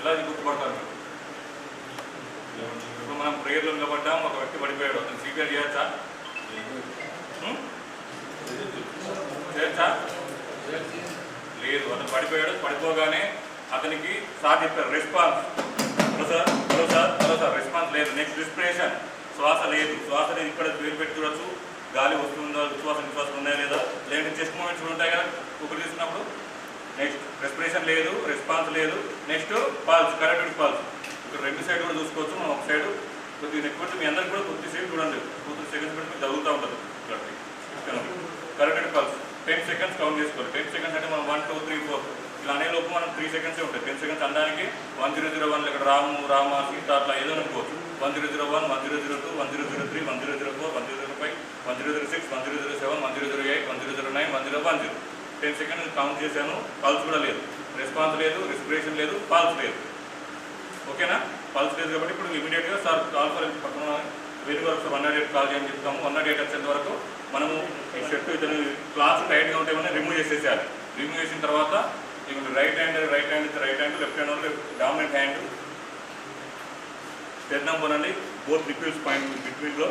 ఎలా గుర్తుపడతారు? ఇప్పుడు మనం ప్రేయర్లో నిలబడ్డాం, ఒక వ్యక్తి పడిపోయాడు, అతను సిపిఆర్ చేయొచ్చా? చేయొచ్చా? లేదు. అతను పడిపోయాడు, పడిపోగానే అతనికి సార్ చెప్పారు response. Hello sir, hello sir, hello sir, response లేదు. నెక్స్ట్ రెస్పిరేషన్, శ్వాస లేదు. శ్వాస లేదు, ఇక్కడ వేలు పెట్టి చూడొచ్చు, గాలి వస్తుందా, విశ్వాసం ఉన్నాయా లేదా, లేదంటే చెస్ట్ మూమెంట్స్ ఉంటాయి కదా ఊపిరి తీసుకున్నప్పుడు. నెక్స్ట్ రెస్పిరేషన్ లేదు, రెస్పాన్స్ లేదు. Next pulse, correct pulse. ఇక్కడ రెండు సైడ్ కూడా చూసుకోవచ్చు. మనం ఒక సైడ్ కొద్దిగా నెక్స్ట్ మీ అందరికి కూడా కొద్దిసేపు చూడండి, 2-3 సెకండ్స్ పెట్టి మీకు జరుగుతూ ఉంటుంది. కరెక్ట్ పల్స్ 10 సెకండ్స్ కౌంట్ చేసుకోవాలి. 10 సెకండ్స్ అంటే మనం 1, 2, 3, 4 ఇలా అనే లోపు మనం 3 సెకండ్సే ఉంటాయి. 10 సెకండ్స్ అనడానికి 1001 ఇక్కడ రామ సీత అట్లా ఏదో అనుకోవచ్చు. 1001, 1002, 1003, 1004, 1005, 1006, 1007, 1008, 1009, 1010. 10 సెకండ్స్ కౌంట్ చేశాను. పల్స్ కూడా లేదు, రెస్పాన్స్ లేదు, రెస్పిరేషన్ లేదు, పల్స్ లేదు. ఓకేనా? పల్స్ లేదు కాబట్టి ఇప్పుడు ఇమీడియట్గా సార్ కాల్ ఫర్ పక్కన వేరే వరకు 108 కాల్ చేయని చెప్తాము. 108 వచ్చేంత వరకు మనము ఈ షర్ట్ ఇతను క్లాత్ టైట్గా ఉంటే మనం రిమూవ్ చేసేసారు. రిమూవ్ చేసిన తర్వాత ఇప్పుడు right hand, left hand dominant hand sternum పోనండి, బోత్ నిపిల్స్ పాయింట్ బిట్వీన్లో.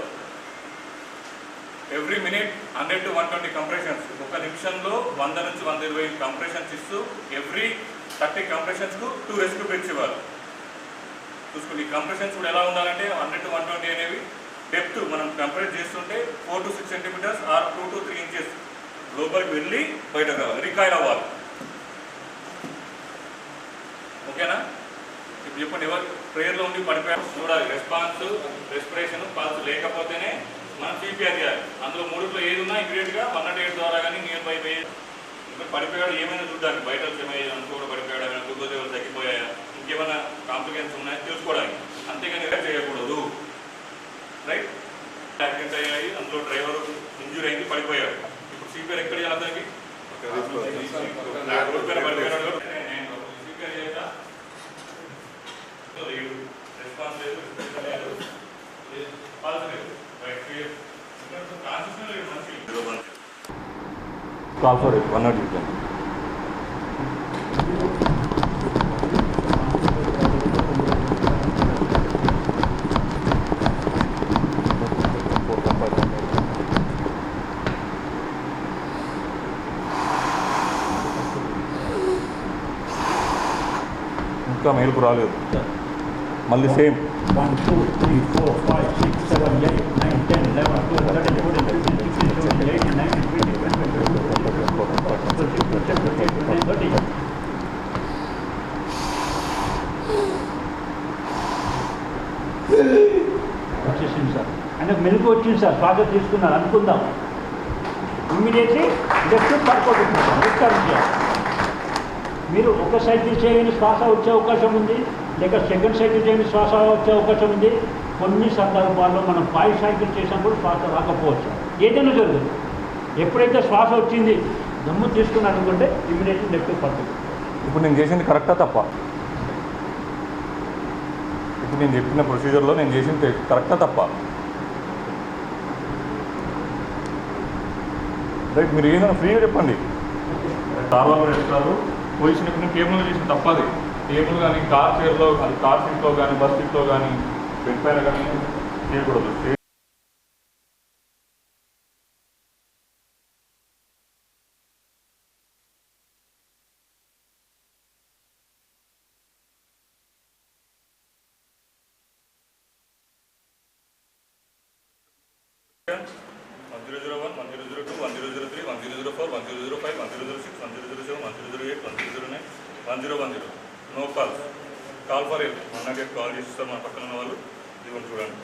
Every minute 100 to 120 compressions. ఒక నిమిషంలో 100 నుంచి 120 కంప్రెషన్స్ ఇస్తూ ఎవ్రీ 30 కంప్రెషన్స్కు 2 రెస్క్యూ బ్రేక్స్ ఇవ్వాలి. చూసుకోండి. ఈ కంప్రెషన్స్ కూడా ఎలా ఉండాలంటే 100 to 120 అనేవి డెప్త్ మనం కంప్రెస్ చేస్తుంటే 4 to 6 centimetres or 2 to 3 inches లోపలికి వెళ్ళి బయటకు రావాలి, రికాయిల్ అవ్వాలి. ఓకేనా? ఇప్పుడు చెప్పండి, ఎవరు ప్రేయర్లో ఉండి పడిపోయారు చూడాలి. రెస్పాన్స్, రెస్పిరేషన్, పల్స్ లేకపోతేనే మనం సిపిఆర్ చేయాలి. అందులో మూడులో ఏది ఉన్నా ఇమీడియట్గా 108 ద్వారా కానీ నియర్ బై ఇప్పుడు పడిపోయాడు ఏమైనా చూడడానికి, బయట ఏమైనా అనుకో పడిపోయాడు, ఏమైనా గ్లూకోజ్ లెవెల్ తగ్గిపోయాయా, ఇంకేమైనా కాంప్లికేషన్స్ ఉన్నాయో తెలుసుకోవడానికి. అంతేగాని రియాక్ట్ చేయకూడదు. రైట్? యాక్సిడెంట్ అయ్యాయి, అందులో డ్రైవర్ ఇంజూరీ అయింది, పడిపోయాడు. ఇప్పుడు సిపిఆర్ ఎక్కడ చేయాలి అతనికి? రోడ్ పైన పడిపోయాడు, సిపిఆర్ చేయాలా? లేదు, రెస్పాన్స్ లేదు, పల్స్ లేదు. Call for 108. ఇంకా మేలుకు రాలేదు. మళ్ళీ సేమ్ 1, 2, 3, 4, 5, 6, 7, 8, 9, 10, 11, 12, 13, 14, 15, 16, 17, 18, 19, 20, 21, 22, 23, 24, 30. వచ్చేసింది సార్. అంటే మెలకు వచ్చింది సార్, శ్వాస తీసుకున్నారు అనుకుందాం. ఇమ్మీడియట్లీ లెఫ్ట్ పడిపోతుంది సార్. లెఫ్ట్ చేయాలి. మీరు ఒక సైకిల్ చేయని శ్వాస వచ్చే అవకాశం ఉంది, లేక సెకండ్ సైకిల్ చేయని శ్వాస వచ్చే అవకాశం ఉంది. కొన్ని సందర్భాల్లో మనం 5 సైకిల్ చేసినప్పుడు శ్వాస రాకపోవచ్చు. ఏదైనా జరుగుతుంది. ఎప్పుడైతే శ్వాస వచ్చింది దమ్ము తీసుకుని అనుకుంటే ఇమ్మీడియట్లీ లెఫ్ట్ పడుతుంది. ఇప్పుడు నేను చేసింది కరెక్టా తప్ప? ఇప్పుడు నేను చెప్పిన ప్రొసీజర్లో నేను చేసింది కరెక్టా తప్ప? రైట్? మీరు ఏదైనా ఫ్రీగా చెప్పండి. డాబాలో రెస్టాలు పొజిషన్ ఇప్పుడు నేను టేబుల్లో చేసిన తప్పది. టేబుల్ కానీ కార్ చైర్లో, అది కార్ సీట్లో కానీ బస్ సీట్లో కానీ బెడ్ పైన కానీ చేయకూడదు. No calls. Call for 108 call చేస్తారు మన పక్కన ఉన్న వాళ్ళు. ఇదిగోండి చూడండి.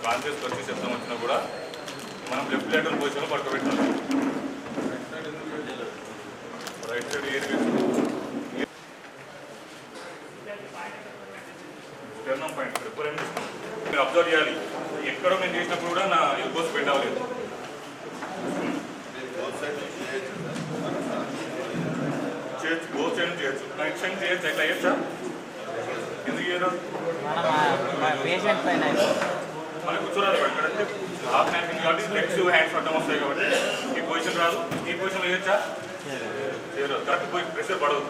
కాన్షియస్ వచ్చి శబ్దం వచ్చినా కూడా మనం లెఫ్ట్ లేటరల్ పొజిషన్లో పడుకోబెట్టాలి. Right side air sternum point ఎప్పుడు మీరు అబ్జర్వ్ చేయాలి. ఎక్కడో నేను చేసినప్పుడు కూడా నా ఎల్బోస్ బెండ్ అవ్వలేదు. చేయొచ్చు, బోత్ సైడ్ చేయొచ్చు, ఎక్స్టెండ్ చేయొచ్చు. ఎట్లా చేయొచ్చా? ఎందుకు చేయరు? మనకు కూర్చోరాదు ఇక్కడ హాఫ్ హ్యాండ్ కాబట్టి లెగ్స్ హ్యాండ్స్ అడ్డం వస్తాయి కాబట్టి ఈ పొజిషన్ రాదు. ఈ పొజిషన్లో చేయొచ్చా? చేయరు. కరెక్ట్ పొజిషన్ ప్రెషర్ పడదు.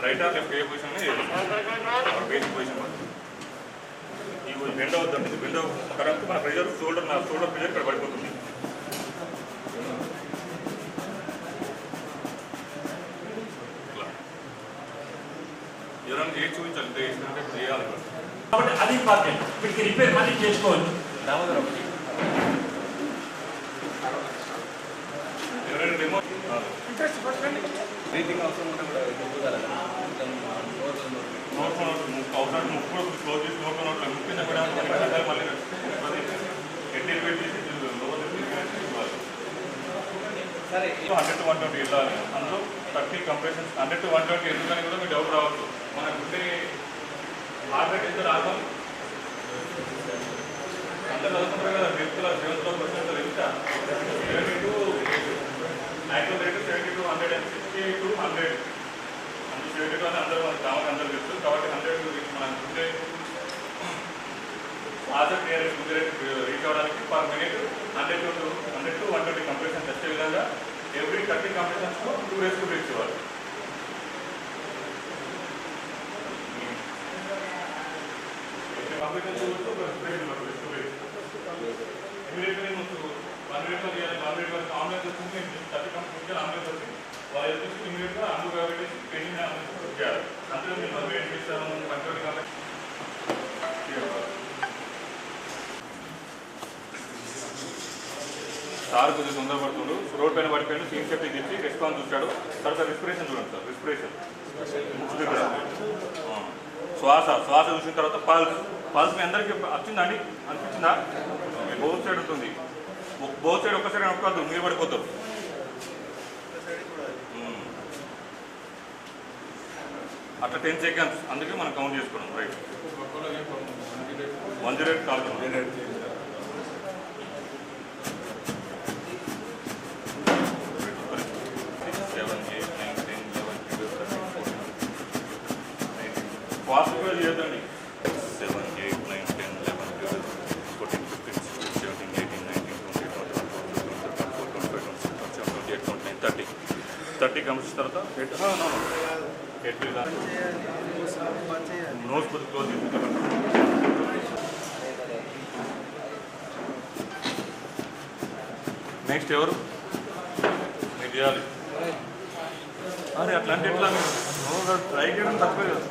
Right are left A position basic position పడుతుంది. ఈ బెండ్ అవుతుంది. ఇది బెండ్ కరెక్ట్ మన ప్రెషర్ షోల్డర్ ప్రెషర్ ఇక్కడ పడిపోతుంది. ఎవరైనా చేసి చూపించాలి చేయాలి కాబట్టి అది ఇంపార్టెంట్. వీటికి రిపేర్ మళ్ళీ చేసుకోవచ్చు. ఎవరైనా డెమో అవసరం ముక్కు క్లోజ్ చేసి నోట్లో ముక్కింద కూడా మళ్ళీ ఎట్టి పెట్టి 100 to 120 వెళ్ళాలి. అందులో 30 కంప్రెషన్స్ 100 to 120 ఎందుకని కూడా మీకు డౌట్ రావచ్చు. మన గుండె హార్ట్ రేట్ ఎంత రావాలి? అందరూ చదువుకుంటారు కదా, 7th ఎంత 72 actual rate 70 to 100 and 60 to 100 అంటే 72 అని అందరూ అందరూ తెలుసు. కాబట్టి 100 మన గుండె ఆజర్ గుండె రేట్ రీచ్ అవ్వడానికి పర్ మినిట్ 100 to 120 కంప్రెషన్స్ వచ్చే విధంగా ఎవ్రీ 30 కంప్రెషన్స్లో 2 రేస్ రీచ్ ఇవ్వాలి. ఇమీడియట్లీ ముందు 1 రేట్లో చేయాలి. 1 రేట్ వరకు ఆంబులెన్స్ వచ్చింది. 30 కంప్రెషన్ ఆంబులెన్స్ వచ్చింది. వాళ్ళు చూసి ఇమీడియట్గా అందు కాబట్టి పేషెంట్ ఆంబులెన్స్ చేయాలి. అందులో మీరు 1 రేట్ ఇస్తాము 120 కాబట్టి సార్ కొంచెం తొందరపడుతుండు. రోడ్ పైన పడిపోయాడు. సీన్ సేఫ్టీ తెచ్చి రెస్పాన్స్ చూశాడు. తర్వాత రెస్పిరేషన్ చూడండి సార్. రెస్పిరేషన్ శ్వాస చూసిన తర్వాత పల్స్ మీ అందరికీ వచ్చిందండి అనిపించిందా? బోత్ సైడ్ ఉంటుంది. బోత్ సైడ్ ఒక్క సైడ్ నొక్కద్దు, మీరు పడిపోతారు. అట్లా 10 seconds అందుకే మనం కౌంట్ చేసుకున్నాం. Right 108 call 7, 8, 9, 10, 11, 12, 13, 14, 15. ఫాస్ట్గా చేయొద్దండి. 7, 8, 9, 10, 11, 12, 14, 15, 16, 17, 18, 19, 20, 21, 22, 23, 24, 25, 26, 27, 28, 29, 30 కంప్లీట్ తర్వాత నోస్ కొద్ది క్లోజ్ చేసుకుంటారు. నెక్స్ట్ ఎవరు మీరు చేయాలి? అరే అట్లాంటి ఎట్లా ట్రై చేయడం తప్పే కదా.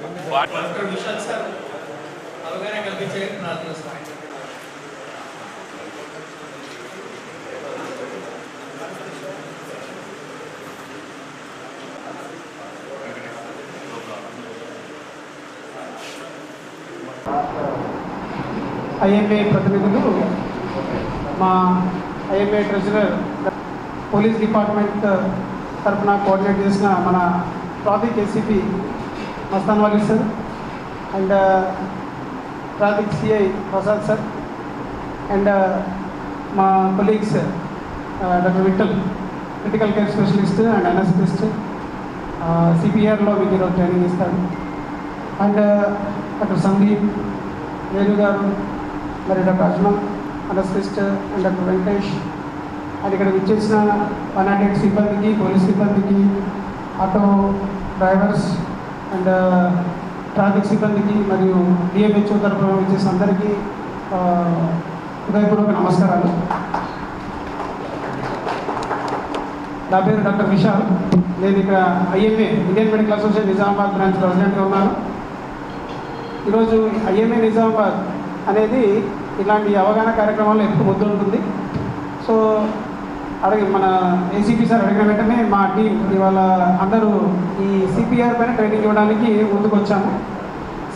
ఐఎంఏ ప్రతినిధులు, మా ఐఎంఏ ట్రెజరర్, పోలీస్ డిపార్ట్మెంట్ తరఫున కోఆర్డినేట్ చేసిన మన traffic ACP Mastan Vali sir and traffic CI Prasad sir and మా colleagues doctor Vittal critical care specialist and anaesthetist, సిపిఆర్లో మీకు ఈరోజు ట్రైనింగ్ ఇస్తాడు, అండ్ డాక్టర్ సందీప్ వేణు గారు, మరి doctor Ajmal anaesthetist and doctor Venkatesh and ఇక్కడ విచ్చేసిన 108 సిబ్బందికి, పోలీస్ సిబ్బందికి, ఆటో డ్రైవర్స్ అండ్ ట్రాఫిక్ సిబ్బందికి మరియు డిఎంహెచ్ఓ తరఫున విచ్చేసిన అందరికీ హృదయపూర్వక నమస్కారాలు. నా పేరు డాక్టర్ విశాల్. నేను ఇక్కడ IMA Indian medical association Nizamabad branch ప్రెసిడెంట్గా ఉన్నాను. ఈరోజు ఐఎంఏ నిజామాబాద్ అనేది ఇలాంటి అవగాహన కార్యక్రమాల్లో ఎక్కువ ముద్దు ఉంటుంది. సో మన ఏసీపీ సార్ అడిగిన వెంటనే మా టీం ఇవాళ అందరూ ఈ సిపిఆర్ పైన ట్రైనింగ్ ఇవ్వడానికి ముందుకు వచ్చాము.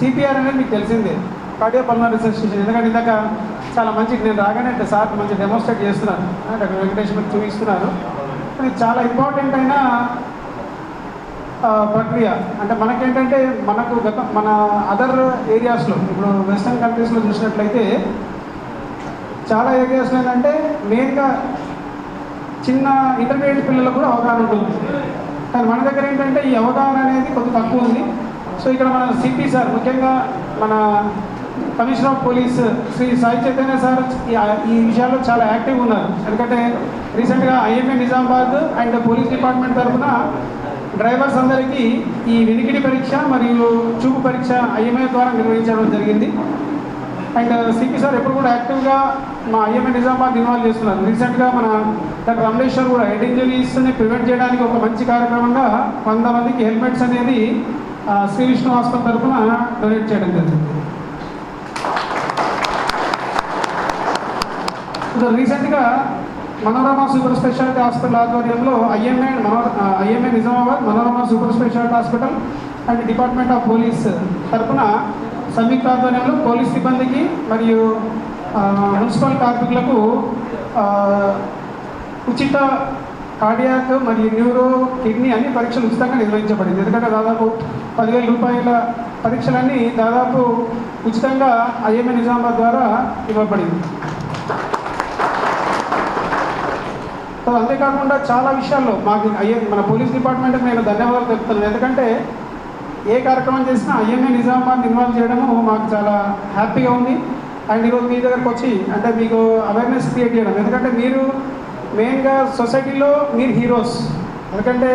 సిపిఆర్ అనేది మీకు తెలిసిందే, కార్డియోపల్మనరీ రిసర్చ్ స్టేషన్. ఎందుకంటే ఇందాక చాలా మంచి, నేను రాగానే సార్ మంచి డెమోన్స్ట్రేట్ చేస్తున్నాను, డాక్టర్ వెంకటేష్ మీకు చూపిస్తున్నారు. ఇది చాలా ఇంపార్టెంట్ అయిన ప్రక్రియ. అంటే మనకేంటంటే మన అదర్ ఏరియాస్లో, ఇప్పుడు వెస్టర్న్ కంట్రీస్లో చూసినట్లయితే చాలా ఏరియాస్లో ఏంటంటే మెయిన్గా చిన్న ఇంటర్మీడియట్ పిల్లలకు కూడా అవగాహన ఉంటుంది. కానీ మన దగ్గర ఏంటంటే ఈ అవగాహన అనేది కొంచెం తక్కువ ఉంది. సో ఇక్కడ మన సిపి సార్, ముఖ్యంగా మన commissioner of police Shri Sai Chaitanya sir ఈ విషయాల్లో చాలా యాక్టివ్గా ఉన్నారు. ఎందుకంటే రీసెంట్గా IMA Nizamabad and police department తరఫున డ్రైవర్స్ అందరికీ ఈ వినికిడి పరీక్ష మరియు చూపు పరీక్ష ఐఎంఏ ద్వారా నిర్వహించడం జరిగింది. అండ్ సిపి సార్ ఎప్పుడు కూడా యాక్టివ్గా మా ఐఎంఏ నిజామాబాద్ ఇన్వాల్వ్ చేస్తున్నారు. రీసెంట్గా మన డాక్టర్ రమణేశ్వర్ కూడా హెడ్ ఇంజరీస్ని ప్రివెంట్ చేయడానికి ఒక మంచి కార్యక్రమంగా 100 మందికి హెల్మెట్స్ అనేది శ్రీ విష్ణు హాస్పిటల్ తరఫున డొనేట్ చేయడం జరిగింది. రీసెంట్గా మనోరమ సూపర్ స్పెషాలిటీ హాస్పిటల్ ఆధ్వర్యంలో IMA Nizamabad, Manorama super speciality hospital and department of police తరఫున సంయుక్త ఆధ్వర్యంలో పోలీస్ సిబ్బందికి మరియు మున్సిపల్ కార్మికులకు ఉచిత కార్డియాక్ మరియు న్యూరో, కిడ్నీ అన్ని పరీక్షలు ఉచితంగా నిర్వహించబడింది. ఎందుకంటే దాదాపు 10,000 రూపాయల పరీక్షలన్నీ దాదాపు ఉచితంగా ఐఎంఏ నిజామాబాద్ ద్వారా ఇవ్వబడింది. సో అంతేకాకుండా చాలా విషయాల్లో మాకు మన పోలీస్ డిపార్ట్మెంట్కి నేను ధన్యవాదాలు చెప్తున్నాను. ఎందుకంటే ఏ కార్యక్రమం చేసినా ఐఎంఏ నిజామాబాద్ ఇన్వాల్వ్ చేయడము మాకు చాలా హ్యాపీగా ఉంది. అండ్ ఈరోజు మీ దగ్గరకు వచ్చి అంటే మీకు అవేర్నెస్ క్రియేట్ చేయడం, ఎందుకంటే మీరు మెయిన్గా సొసైటీలో మీరు హీరోస్. ఎందుకంటే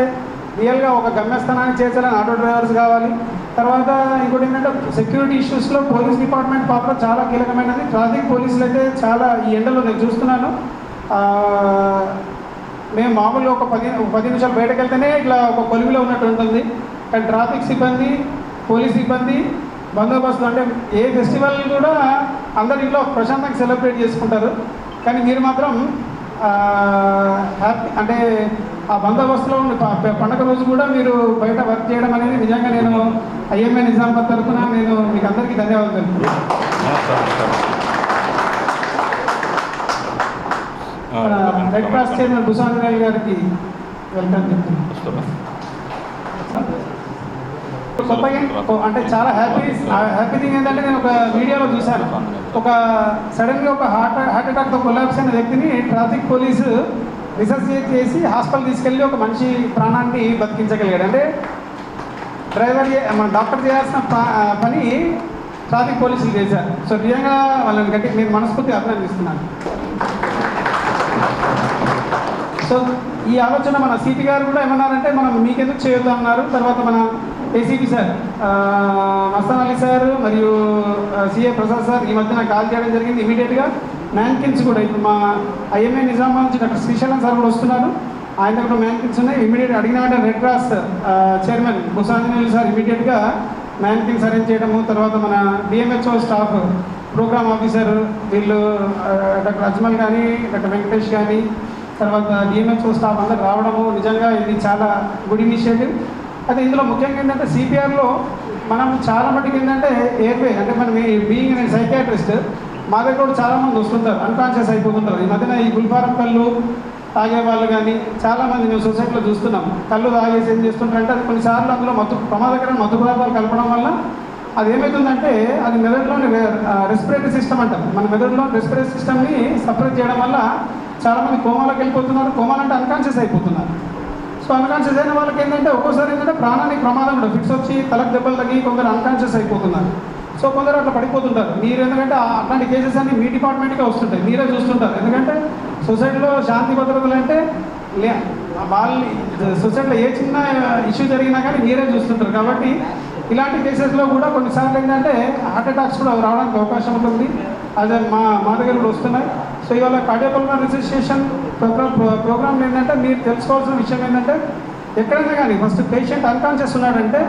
రియల్గా ఒక గమ్యస్థానాన్ని చేర్చాలని ఆటో డ్రైవర్స్ కావాలి. తర్వాత ఇంకోటి ఏంటంటే సెక్యూరిటీ ఇష్యూస్లో పోలీస్ డిపార్ట్మెంట్ పాత్ర చాలా కీలకమైనది. ట్రాఫిక్ పోలీసులు అయితే చాలా ఈ ఎండలో నేను చూస్తున్నాను, మేము మామూలుగా ఒక 10 నిమిషాలు బయటకు వెళ్తేనే ఇట్లా ఒక కొలువులో ఉన్నట్టు ఉంటుంది. కానీ ట్రాఫిక్ సిబ్బంది, పోలీస్ సిబ్బంది, బందోబస్తు అంటే ఏ ఫెస్టివల్ కూడా అందరి ఇంట్లో ప్రశాంతంగా సెలబ్రేట్ చేసుకుంటారు. కానీ మీరు మాత్రం హ్యాపీ అంటే ఆ బందోబస్తులో ఉండి పండగ రోజు కూడా మీరు బయట వర్క్ చేయడం అనేది నిజంగా నేను ఐఎంఏ నిజామాబాద్ తరఫున నేను మీకు అందరికీ ధన్యవాదాలు తెలుపుతున్నాను. రెడ్ క్రాస్ చైర్మన్ భూసాంజనేయులు గారికి వెల్కమ్ చెప్తున్నాను. అంటే చాలా హ్యాపీ థింగ్ ఏంటంటే నేను ఒక వీడియోలో చూశాను, ఒక సడన్గా ఒక హార్ట్ అటాక్తో కొలాప్స్ అయిన వ్యక్తిని ట్రాఫిక్ పోలీసు రీసెర్చ్ చేసి హాస్పిటల్ తీసుకెళ్ళి ఒక మనిషి ప్రాణాన్ని బతికించగలిగాడు. అంటే మన డాక్టర్ చేయాల్సిన పని ట్రాఫిక్ పోలీసులు చేశారు. సో నిజంగా వాళ్ళని గట్టి నేను మనస్ఫూర్తిగా అభినందిస్తున్నాను. సో ఈ ఆలోచన మన సిపి గారు కూడా ఏమన్నారంటే మనం మీకెందుకు చేయొద్దు అన్నారు. తర్వాత మన ACP sir Mastan Ali sir మరియు సిఏ ప్రసాద్ సార్ ఈ మధ్యన కాల్ చేయడం జరిగింది. ఇమీడియట్గా మ్యాన్కిన్స్ కూడా ఇప్పుడు మా ఐఎంఏ నిజామాబాద్ నుంచి డాక్టర్ శ్రీశైలం సార్ కూడా వస్తున్నారు, ఆయన దగ్గర మ్యాన్కిన్స్ ఉన్నాయి. ఇమీడియట్ అడిగిన వెంటనే రెడ్ క్రాస్ చైర్మన్ భూసాంజనేయులు సార్ ఇమీడియట్గా మ్యాన్కిన్స్ అరేంజ్ చేయడము. తర్వాత మన డిఎంహెచ్ఓ స్టాఫ్ ప్రోగ్రామ్ ఆఫీసర్ వీళ్ళు డాక్టర్ అజ్మల్ కానీ, డాక్టర్ వెంకటేష్ కానీ, తర్వాత డిఎంహెచ్ఓ స్టాఫ్ అందరు రావడము నిజంగా ఇది చాలా గుడ్ ఇనిషియేటివ్. అయితే ఇందులో ముఖ్యంగా ఏంటంటే సిపిఆర్లో మనం చాలా మటుకు ఏంటంటే ఎయిర్వే అంటే మనం బీయింగ్ నేను సైకియాట్రిస్ట్, మా దగ్గర కూడా చాలామంది వస్తుంటారు అన్కాన్షియస్ అయిపోతుంటారు. ఈ మధ్యన ఈ గుల్ఫారం కళ్ళు తాగే వాళ్ళు కానీ చాలామంది మేము సొసైటీలో చూస్తున్నాం. కళ్ళు తాగేసి ఏం చేస్తుంటారంటే అది కొన్నిసార్లు అందులో ప్రమాదకరమైన మత్తు పదార్థాలు కలపడం వల్ల అది ఏమవుతుందంటే అది మెదడులోని రెస్పిరేటరీ సిస్టమ్ అంటాం, మన మెదడులో రెస్పిరేటరీ సిస్టమ్ని సపరేట్ చేయడం వల్ల చాలామంది కోమాలోకి వెళ్ళిపోతున్నారు. కోమాలు అంటే అన్కాన్షియస్ అయిపోతున్నారు. సో అన్కాన్షియస్ అయిన వాళ్ళకి ఏంటంటే ఒక్కోసారి ఏంటంటే ప్రాణానికి ప్రమాదం ఉండదు, ఫిక్స్ వచ్చి తలకు దెబ్బలు తగ్గి కొందరు అన్కాన్షియస్ అయిపోతున్నారు. సో కొందరు అట్లా పడిపోతుంటారు. మీరు ఎందుకంటే అట్లాంటి కేసెస్ అన్ని మీ డిపార్ట్మెంట్కే వస్తుంటాయి, మీరే చూస్తుంటారు. ఎందుకంటే సొసైటీలో శాంతి భద్రతలు అంటే వాళ్ళు సొసైటీలో ఏ చిన్న ఇష్యూ జరిగినా కానీ మీరే చూస్తుంటారు. కాబట్టి ఇలాంటి కేసెస్లో కూడా కొన్నిసార్లు ఏంటంటే హార్ట్ అటాక్స్ కూడా రావడానికి అవకాశం ఉంటుంది. అదే మా దగ్గర కూడా వస్తున్నాయి. సో ఇవాళ కార్డియోపల్మనరీ రిససిటేషన్ ప్రోగ్రామ్ ఏంటంటే మీరు తెలుసుకోవాల్సిన విషయం ఏంటంటే ఎక్కడైనా కానీ ఫస్ట్ పేషెంట్ అన్కాన్షియస్ ఉన్నాడంటే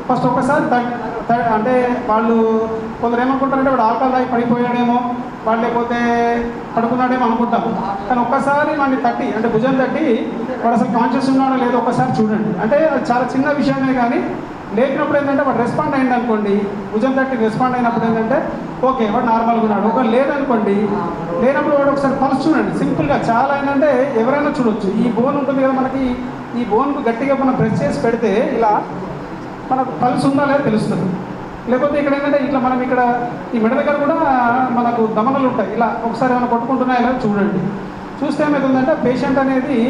ఫస్ట్ ఒకసారి అంటే వాళ్ళు కొందరు ఏమనుకుంటారంటే వాడు ఆల్కహాల్ తాగి పడిపోయాడేమో, వాళ్ళు లేకపోతే పడుకున్నాడేమో అనుకుంటాము. కానీ ఒక్కసారి వాడిని తట్టి అంటే భుజం తట్టి వాడు అసలు కాన్షియస్ ఉన్నాడో లేదో ఒక్కసారి చూడండి. అంటే అది చాలా చిన్న విషయమే కానీ లేపినప్పుడు ఏంటంటే వాడు రెస్పాండ్ అయింది అనుకోండి, భుజం తట్టి రెస్పాండ్ అయినప్పుడు ఏంటంటే ఓకే వాడు నార్మల్గా ఉన్నాడు. ఒకవేళ లేదనుకోండి, లేనప్పుడు వాడు ఒకసారి పల్స్ చూడండి. సింపుల్గా చాలా ఏంటంటే ఎవరైనా చూడొచ్చు. ఈ బోన్ ఉంటుంది కదా మనకి, ఈ బోన్కు గట్టిగా మనం ప్రెస్ చేసి పెడితే ఇలా మనకు పల్స్ ఉందా లేదా తెలుస్తుంది. లేకపోతే ఇక్కడ ఏంటంటే ఇట్లా మనం ఇక్కడ ఈ మెడ దగ్గర కూడా మనకు దమనలు ఉంటాయి, ఇలా ఒకసారి ఏమైనా కొట్టుకుంటున్నాయా లేదా చూడండి. చూస్తే ఏమవుతుందంటే పేషెంట్ అనేది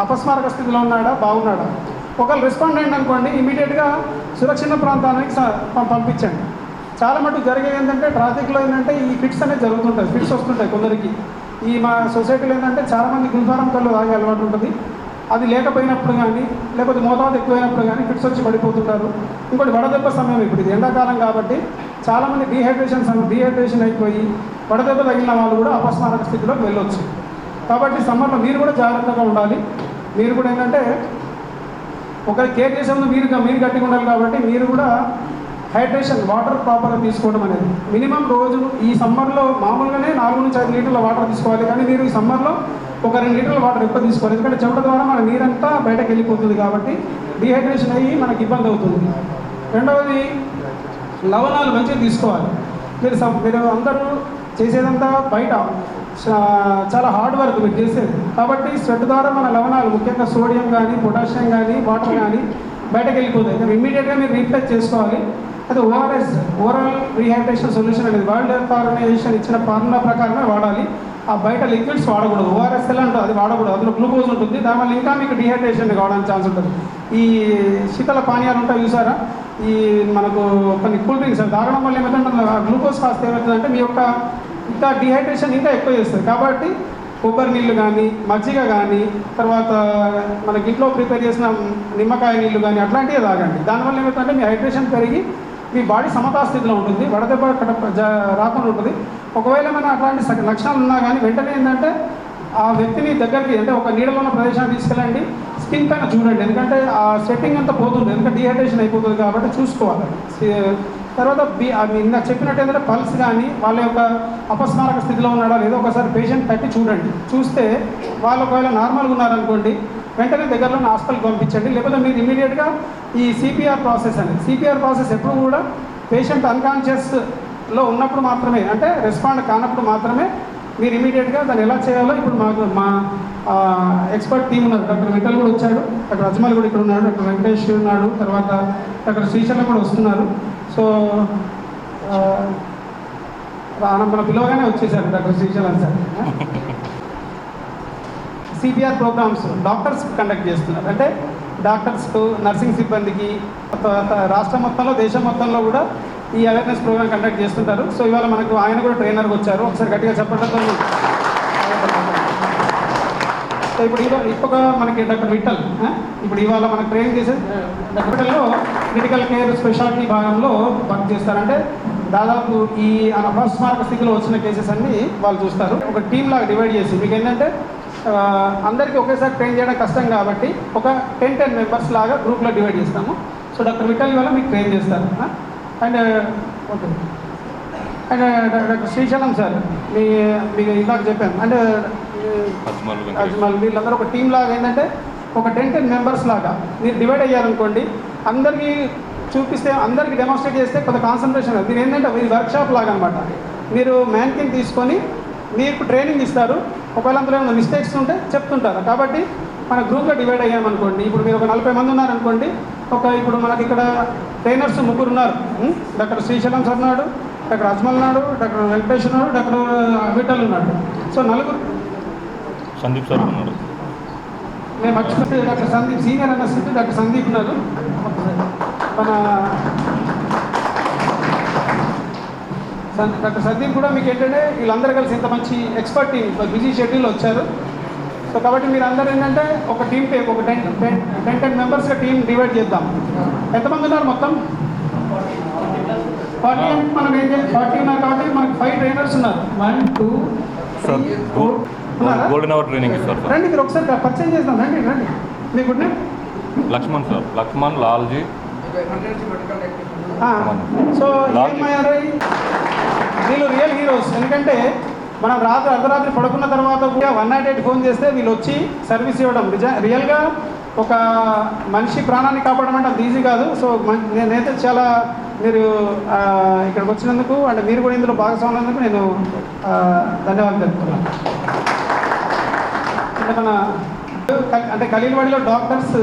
అపస్మారక స్థితిలో ఉన్నాడా బాగున్నాడా. ఒకవేళ రెస్పాండ్ అయ్యింది అనుకోండి, ఇమీడియట్గా సురక్షిత ప్రాంతానికి పంపించండి. చాలా మటుకు జరిగేది ఏంటంటే ట్రాఫిక్లో ఏంటంటే ఈ ఫిట్స్ అనేది జరుగుతుంటాయి, ఫిట్స్ వస్తుంటాయి కొందరికి. ఈ మా సొసైటీలో ఏంటంటే చాలామంది గుల్ఫారం కళ్ళు తాగే అలవాటు ఉంటుంది. అది లేకపోయినప్పుడు కానీ లేకపోతే మోతాదు ఎక్కువైనప్పుడు కానీ ఫిట్స్ వచ్చి పడిపోతుంటారు. ఇంకోటి వడదెబ్బ సమయం, ఇప్పుడు ఇది ఎండాకాలం కాబట్టి చాలామంది డీహైడ్రేషన్ అయిపోయి వడదెబ్బ తగిలిన వాళ్ళు కూడా అపస్మారక స్థితిలోకి వెళ్ళొచ్చు. కాబట్టి సమ్మర్లో మీరు కూడా జాగ్రత్తగా ఉండాలి. మీరు కూడా ఏంటంటే ఒకరి కేర్ చేసే ముందు మీరు గట్టిగా ఉండాలి. కాబట్టి మీరు కూడా హైడ్రేషన్ వాటర్ ప్రాపర్గా తీసుకోవడం అనేది మినిమం రోజు ఈ సమ్మర్లో మామూలుగానే 4 నుంచి 5 లీటర్ల వాటర్ తీసుకోవాలి. కానీ మీరు ఈ సమ్మర్లో ఒక 2 లీటర్ల వాటర్ ఎక్కువ తీసుకోవాలి. ఎందుకంటే చెమట ద్వారా మన నీరంతా బయటకు వెళ్ళిపోతుంది కాబట్టి డీహైడ్రేషన్ అయ్యి మనకి ఇబ్బంది అవుతుంది. రెండవది లవణాలు మంచిగా తీసుకోవాలి. మీరు అందరూ చేసేదంతా బయట చాలా హార్డ్ వర్క్ మీరు చేసేది కాబట్టి స్వెట్ ద్వారా మన లవణాలు ముఖ్యంగా సోడియం కానీ పొటాషియం కానీ వాటర్ కానీ బయటకు వెళ్ళిపోతాయి. ఇమ్మీడియట్గా మీరు రీప్లేస్ చేసుకోవాలి. అది ఓఆర్ఎస్ ఓరల్ రీహైడ్రేషన్ సొల్యూషన్ అనేది వరల్డ్ హెల్త్ ఆర్గనైజేషన్ ఇచ్చిన ఫార్ములా ప్రకారమే వాడాలి. ఆ బయట లిక్విడ్స్ వాడకూడదు. ఓఆర్ఎస్ ఎలా ఉంటుంది అది వాడకూడదు. అందులో గ్లూకోజ్ ఉంటుంది, దానివల్ల ఇంకా మీకు డీహైడ్రేషన్ కావడానికి ఛాన్స్ ఉంటుంది. ఈ శీతల పానీయాలు ఉంటాయి చూసారా, ఈ మనకు కొన్ని కూల్ డ్రింక్స్ తాగడం వల్ల ఏమవుతుందంటే గ్లూకోజ్ కాస్త ఏమవుతుందంటే మీ యొక్క ఇంకా డీహైడ్రేషన్ ఇంకా ఎక్కువ చేస్తుంది. కాబట్టి కొబ్బరి నీళ్ళు కానీ మజ్జిగ కానీ తర్వాత మనకి ఇంట్లో ప్రిపేర్ చేసిన నిమ్మకాయ నీళ్ళు కానీ అట్లాంటివి తాగండి. దానివల్ల ఏమవుతుందంటే మీ హైడ్రేషన్ పెరిగి మీ బాడీ సమతా స్థితిలో ఉంటుంది, వడదెబ్బ రాకుండా ఉంటుంది. ఒకవేళ మన అట్లాంటి లక్షణాలు ఉన్నా కానీ వెంటనే ఏంటంటే ఆ వ్యక్తిని దగ్గరికి అంటే ఒక నీడలో ఉన్న ప్రదేశాన్ని తీసుకెళ్ళండి, స్కిన్ పైన చూడండి. ఎందుకంటే ఆ స్వెట్టింగ్ అంతా పోతుంది, ఎందుకంటే డీహైడ్రేషన్ అయిపోతుంది కాబట్టి చూసుకోవాలి. తర్వాత ఇందాక చెప్పినట్టు ఏంటంటే పల్స్ కానీ వాళ్ళ యొక్క అపస్మారక స్థితిలో ఉన్నాడా లేదో ఒకసారి పేషెంట్ తట్టి చూడండి. చూస్తే వాళ్ళు ఒకవేళ నార్మల్గా ఉన్నారనుకోండి వెంటనే దగ్గరలో హాస్పిటల్కి పంపించండి. లేకపోతే మీరు ఇమీడియట్గా ఈ సిపిఆర్ ప్రాసెస్ అనేది సిపిఆర్ ప్రాసెస్ ఎప్పుడు కూడా పేషెంట్ అన్కాన్షియస్లో ఉన్నప్పుడు మాత్రమే, అంటే రెస్పాండ్ కానప్పుడు మాత్రమే మీరు ఇమీడియట్గా దాన్ని ఎలా చేయాలో ఇప్పుడు మా ఎక్స్పర్ట్ టీం ఉన్నారు. డాక్టర్ విఠల్ కూడా వచ్చాడు, డాక్టర్ అజ్మల్ కూడా ఇక్కడ ఉన్నాడు, డాక్టర్ వెంకటేష్ ఉన్నాడు, తర్వాత డాక్టర్ శ్రీశైలం కూడా వస్తున్నారు. సో మన పిలవగానే వచ్చేసారు doctor Srisailam sir. CPR programmes doctors conduct చేస్తున్నారు. అంటే డాక్టర్స్కు నర్సింగ్ సిబ్బందికి రాష్ట్రం మొత్తంలో దేశం మొత్తంలో కూడా ఈ అవేర్నెస్ ప్రోగ్రామ్ కండక్ట్ చేస్తుంటారు. సో ఇవాళ మనకు ఆయన కూడా ట్రైనర్గా వచ్చారు, ఒకసారి గట్టిగా చెప్పడంతో. సో ఇప్పుడు మనకి డాక్టర్ విఠల్ ఇప్పుడు ఇవాళ మనకు ట్రైనింగ్ చేసే డాక్టర్ విఠల్లో క్రిటికల్ కేర్ స్పెషాలిటీ భాగంలో వర్క్ చేస్తారంటే దాదాపు ఈ అపస్మారక స్థితిలో వచ్చిన కేసెస్ అన్నీ వాళ్ళు చూస్తారు. ఒక టీమ్ లాగా డివైడ్ చేసి మీకు ఏంటంటే అందరికీ ఒకేసారి ట్రైన్ చేయడం కష్టం కాబట్టి ఒక 10 మెంబర్స్ లాగా గ్రూప్లో డివైడ్ చేస్తాము. సో డాక్టర్ విఠల్ ఇవాళ మీకు ట్రైన్ చేస్తారు. And okay, and doctor Srisailam sir మీకు ఇందాక చెప్పాను, అంటే అజ్మల్ వీళ్ళందరూ ఒక టీం లాగా ఏంటంటే ఒక 10 మెంబర్స్ లాగా మీరు డివైడ్ అయ్యారనుకోండి, అందరికీ చూపిస్తే అందరికీ డెమాన్స్ట్రేట్ చేస్తే కొంత కాన్సన్ట్రేషన్. మీరు ఏంటంటే ఇది వర్క్షాప్ లాగా అనమాట. మీరు మ్యాన్కిన్ తీసుకొని మీకు ట్రైనింగ్ ఇస్తారు, ఒకవేళ అందులో ఏమైనా మిస్టేక్స్ ఉంటే చెప్తుంటారు. కాబట్టి మన గ్రూప్గా డివైడ్ అయ్యామనుకోండి, ఇప్పుడు మీరు ఒక 40 మంది ఉన్నారనుకోండి, ఇప్పుడు మనకి ఇక్కడ ట్రైనర్స్ 3 ఉన్నారు. డాక్టర్ శ్రీశైలం సార్ ఉన్నాడు, డాక్టర్ అజ్మల్ ఉన్నాడు, డాక్టర్ వెంకటేష్ ఉన్నాడు, డాక్టర్ విఠల్ ఉన్నాడు. సో 4 సందీప్ సార్ ఉన్నాడు. మేము మర్చిపోతే డాక్టర్ సందీప్ సీనియర్ అన్నట్టు డాక్టర్ సందీప్ ఉన్నారు. మన డాక్టర్ సందీప్ కూడా మీకు ఏంటంటే వీళ్ళందరూ కలిసి ఇంత మంచి ఎక్స్పర్ట్ టీం బిజీ షెడ్యూల్ వచ్చారు. సో కాబట్టి మీరు అందరూ ఏంటంటే ఒక టీం ఒక 10 మెంబర్స్గా టీం డివైడ్ చేద్దాం. ఎంతమంది ఉన్నారు మొత్తం? 40. మనం ఏం చేయాలి, 40 ఉన్నారు కాబట్టి మనకు 5 ట్రైనర్స్ ఉన్నారు. 1 2 3 4 గోల్డెన్ అవర్ ట్రైనింగ్ ఇస్తారు సార్. రండి, మీరు ఒకసారి పరిచయం చేద్దాం. రండి మీకు లక్ష్మణ్ సార్, లక్ష్మణ్ లాల్జీ. సో ఏమయ్యారు వీళ్ళు రియల్ హీరోస్. ఎందుకంటే మనం అర్ధరాత్రి పడుకున్న తర్వాత కూడా 108 ఫోన్ చేస్తే వీళ్ళు వచ్చి సర్వీస్ ఇవ్వడం రియల్గా ఒక మనిషి ప్రాణాన్ని కాపాడడం అంటే అంత ఈజీ కాదు. సో నేనైతే చాలా మీరు ఇక్కడికి వచ్చినందుకు అంటే మీరు కూడా ఇందులో భాగస్వామ్యందుకు నేను ధన్యవాదాలు తెలుపుతున్నాను. అంటే ఖలీల్వాడిలో డాక్టర్స్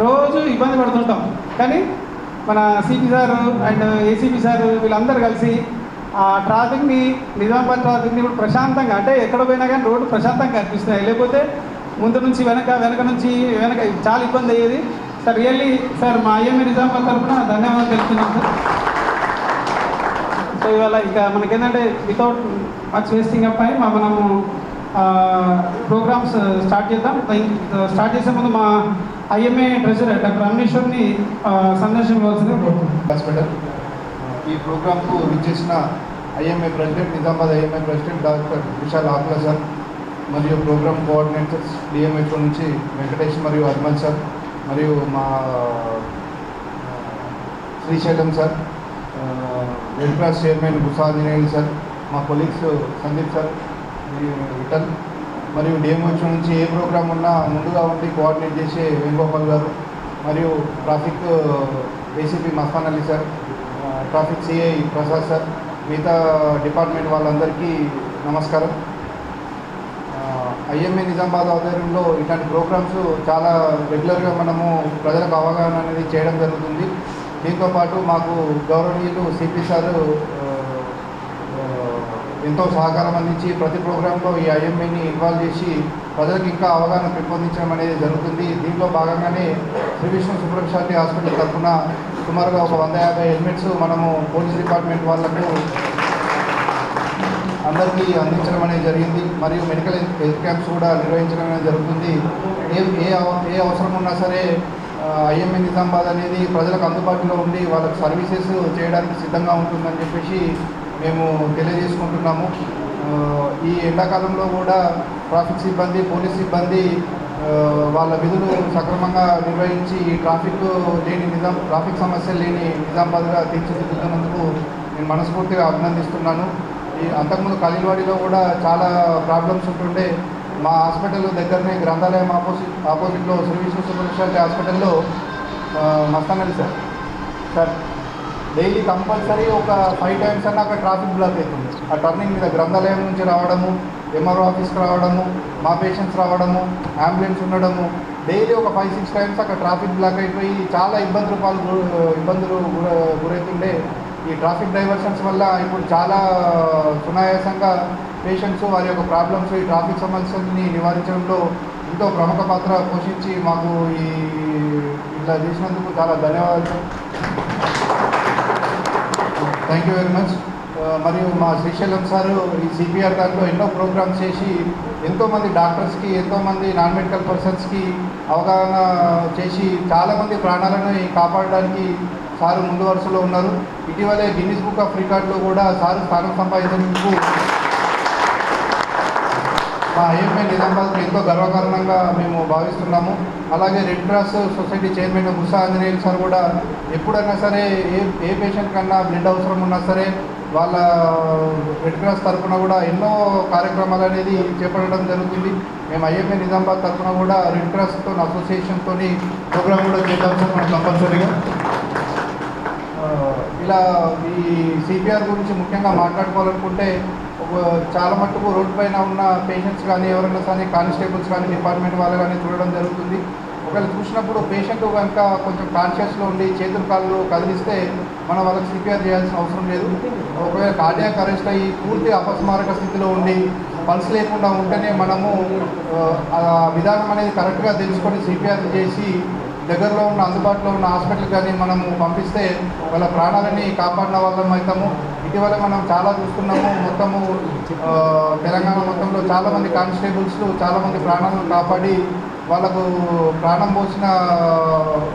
రోజు ఇబ్బంది పడుతుంటాం, కానీ మన CP sir and ACP sir వీళ్ళందరూ కలిసి ఆ ట్రాఫిక్ని నిజామాబాద్ ట్రాఫిక్ని ఇప్పుడు ప్రశాంతంగా అంటే ఎక్కడ పోయినా కానీ రోడ్డు ప్రశాంతంగా కనిపిస్తున్నాయి. లేకపోతే ముందు నుంచి వెనక నుంచి చాలా ఇబ్బంది అయ్యేది. సార్ రియల్లీ సార్ మా ఐఎంఏ నిజామాబాద్ తరఫున ధన్యవాదాలు తెలుపుతున్నాం సార్. సో ఇవాళ ఇంకా మనకేంటంటే without much wasting up time మనము ప్రోగ్రామ్స్ స్టార్ట్ చేద్దాం. స్టార్ట్ చేసే ముందు మా ఐఎంఏ ట్రెజరర్ డాక్టర్ అమనేశ్వర్ని సందేశం ఇవ్వాల్సిందిగా కోరుతున్నాను. హాస్పిటల్ ఈ ప్రోగ్రాంకు విచ్చేసిన IMA president Nizamabad IMA president doctor Vishal Akula sir మరియు ప్రోగ్రామ్ కోఆర్డినేటర్స్ డిఎంహెచ్ఓ నుంచి వెంకటేష్ మరియు అజ్మల్ సార్ మరియు మా Srisailam sir, red cross chairman Gusanjaneyulu sir, మా కొలీగ్స్ సందీప్ సార్, విఠల్ మరియు డిఎంహెచ్ఓ నుంచి ఏ ప్రోగ్రామ్ ఉన్నా ముందుగా ఉండి కోఆర్డినేట్ చేసే వేణుగోపాల్ గారు మరియు traffic ACP Mastan Ali sir, traffic CI Prasad sir, మిగతా డిపార్ట్మెంట్ వాళ్ళందరికీ నమస్కారం. ఐఎంఏ నిజామాబాద్ ఆధ్వర్యంలో ఇట్లాంటి ప్రోగ్రామ్స్ చాలా రెగ్యులర్గా మనము ప్రజలకు అవగాహన అనేది చేయడం జరుగుతుంది. దీంతోపాటు మాకు గౌరవనీయులు సిపి సారు ఎంతో సహకారం అందించి ప్రతి ప్రోగ్రాంలో ఈ ఐఎంఏని ఇన్వాల్వ్ చేసి ప్రజలకు ఇంకా అవగాహన పెంపొందించడం అనేది జరుగుతుంది. దీంట్లో భాగంగానే Shri Vishnu super speciality hospital తరఫున సుమారుగా ఒక 150 హెల్మెట్స్ మనము పోలీస్ డిపార్ట్మెంట్ వాళ్ళకు అందరికీ అందించడం అనేది జరిగింది. మరియు మెడికల్ హెల్త్ క్యాంప్స్ కూడా నిర్వహించడం అనేది జరుగుతుంది. ఏ అవసరం ఉన్నా సరే ఐఎంఏ నిజామాబాద్ అనేది ప్రజలకు అందుబాటులో ఉండి వాళ్ళకి సర్వీసెస్ చేయడానికి సిద్ధంగా ఉంటుందని చెప్పేసి మేము తెలియజేసుకుంటున్నాము. ఈ ఎండాకాలంలో కూడా ట్రాఫిక్ సిబ్బంది, పోలీస్ సిబ్బంది వాళ్ళ విధులు సక్రమంగా నిర్వహించి ఈ ట్రాఫిక్ సమస్యలు లేని నిజామాబాద్గా తీర్చిదిద్దుతున్నందుకు నేను మనస్ఫూర్తిగా అభినందిస్తున్నాను. అంతకుముందు ఖలీల్వాడిలో కూడా చాలా ప్రాబ్లమ్స్ ఉంటుండే. మా హాస్పిటల్ దగ్గరనే గ్రంథాలయం ఆపోజిట్లో శ్రీ విష్ణు సూపర్ స్పెషాలిటీ హాస్పిటల్లో Mastan Ali sir daily compulsory ఒక 5 times అన్న అక్కడ ట్రాఫిక్ బ్లాక్ అవుతుంది. ఆ టర్నింగ్ మీద గ్రంథాలయం నుంచి రావడము, ఎంఆర్ఓ ఆఫీస్కి రావడము, మా పేషెంట్స్ రావడము, అంబులెన్స్ ఉండడము, డైలీ ఒక 5-6 times అక్కడ ట్రాఫిక్ బ్లాక్ అయిపోయి చాలా ఇబ్బందులు గురవుతుండే. ఈ ట్రాఫిక్ డైవర్షన్స్ వల్ల ఇప్పుడు చాలా సునాయాసంగా పేషెంట్స్ వారి యొక్క ప్రాబ్లమ్స్ ఈ ట్రాఫిక్ సమస్యల్ని నివారించడంలో ఎంతో ప్రముఖ పాత్ర పోషించి మాకు ఇలా చేసినందుకు చాలా ధన్యవాదాలు. Thank you very much. మరియు మా శ్రీశైలం సారు ఈ సిపిఆర్ దాంట్లో ఎన్నో ప్రోగ్రామ్స్ చేసి ఎంతోమంది డాక్టర్స్కి, ఎంతోమంది నాన్ మెడికల్ పర్సన్స్కి అవగాహన చేసి చాలామంది ప్రాణాలను కాపాడడానికి సారు ముందు వరుసలో ఉన్నారు. ఇటీవలే గిన్నిస్ బుక్ ఆఫ్ రికార్డులో కూడా సారు స్థానం సంపాదించినందుకు మా ఐఎంఏ నిజామాబాద్కి ఎంతో గర్వకారణంగా మేము భావిస్తున్నాము. అలాగే red cross society chairman Gusanjaneyulu sir కూడా ఎప్పుడైనా సరే ఏ పేషెంట్ కన్నా బ్లడ్ అవసరం ఉన్నా సరే వాళ్ళ రెడ్ క్రాస్ తరఫున కూడా ఎన్నో కార్యక్రమాలు అనేది చేపట్టడం జరుగుతుంది. మేము ఐఎంఏ నిజామాబాద్ తరఫున కూడా రెడ్ క్రాస్తో అసోసియేషన్తో ప్రోగ్రామ్ కూడా చేద్దాం సార్ మనం కంపల్సరీగా. ఇలా ఈ సిపిఆర్ గురించి ముఖ్యంగా మాట్లాడుకోవాలనుకుంటే చాలా మట్టుకు రోడ్డు పైన ఉన్న పేషెంట్స్ కానీ ఎవరైనా కానీ కానిస్టేబుల్స్ కానీ డిపార్ట్మెంట్ వాళ్ళు కానీ చూడడం జరుగుతుంది. ఒకవేళ చూసినప్పుడు పేషెంట్ కనుక కొంచెం కాన్షియస్లో ఉండి చేతులు కాళ్ళు కదిలిస్తే మనం వాళ్ళకి సిపిఆర్ చేయాల్సిన అవసరం లేదు. ఒకవేళ కార్డియాక్ అరెస్ట్ అయ్యి పూర్తి అపస్మారక స్థితిలో ఉండి పల్స్ లేకుండా ఉంటేనే మనము ఆ విధానం అనేది కరెక్ట్గా తెలుసుకొని సిపిఆర్ చేసి దగ్గరలో ఉన్న అందుబాటులో ఉన్న హాస్పిటల్ కానీ మనము పంపిస్తే వాళ్ళ ప్రాణాలని కాపాడిన వాళ్ళం అవుతాము. ఇటీవల మనం చాలా చూస్తున్నాము. మొత్తము తెలంగాణ మొత్తంలో చాలామంది కానిస్టేబుల్స్ చాలామంది ప్రాణాలను కాపాడి వాళ్ళకు ప్రాణం పోసిన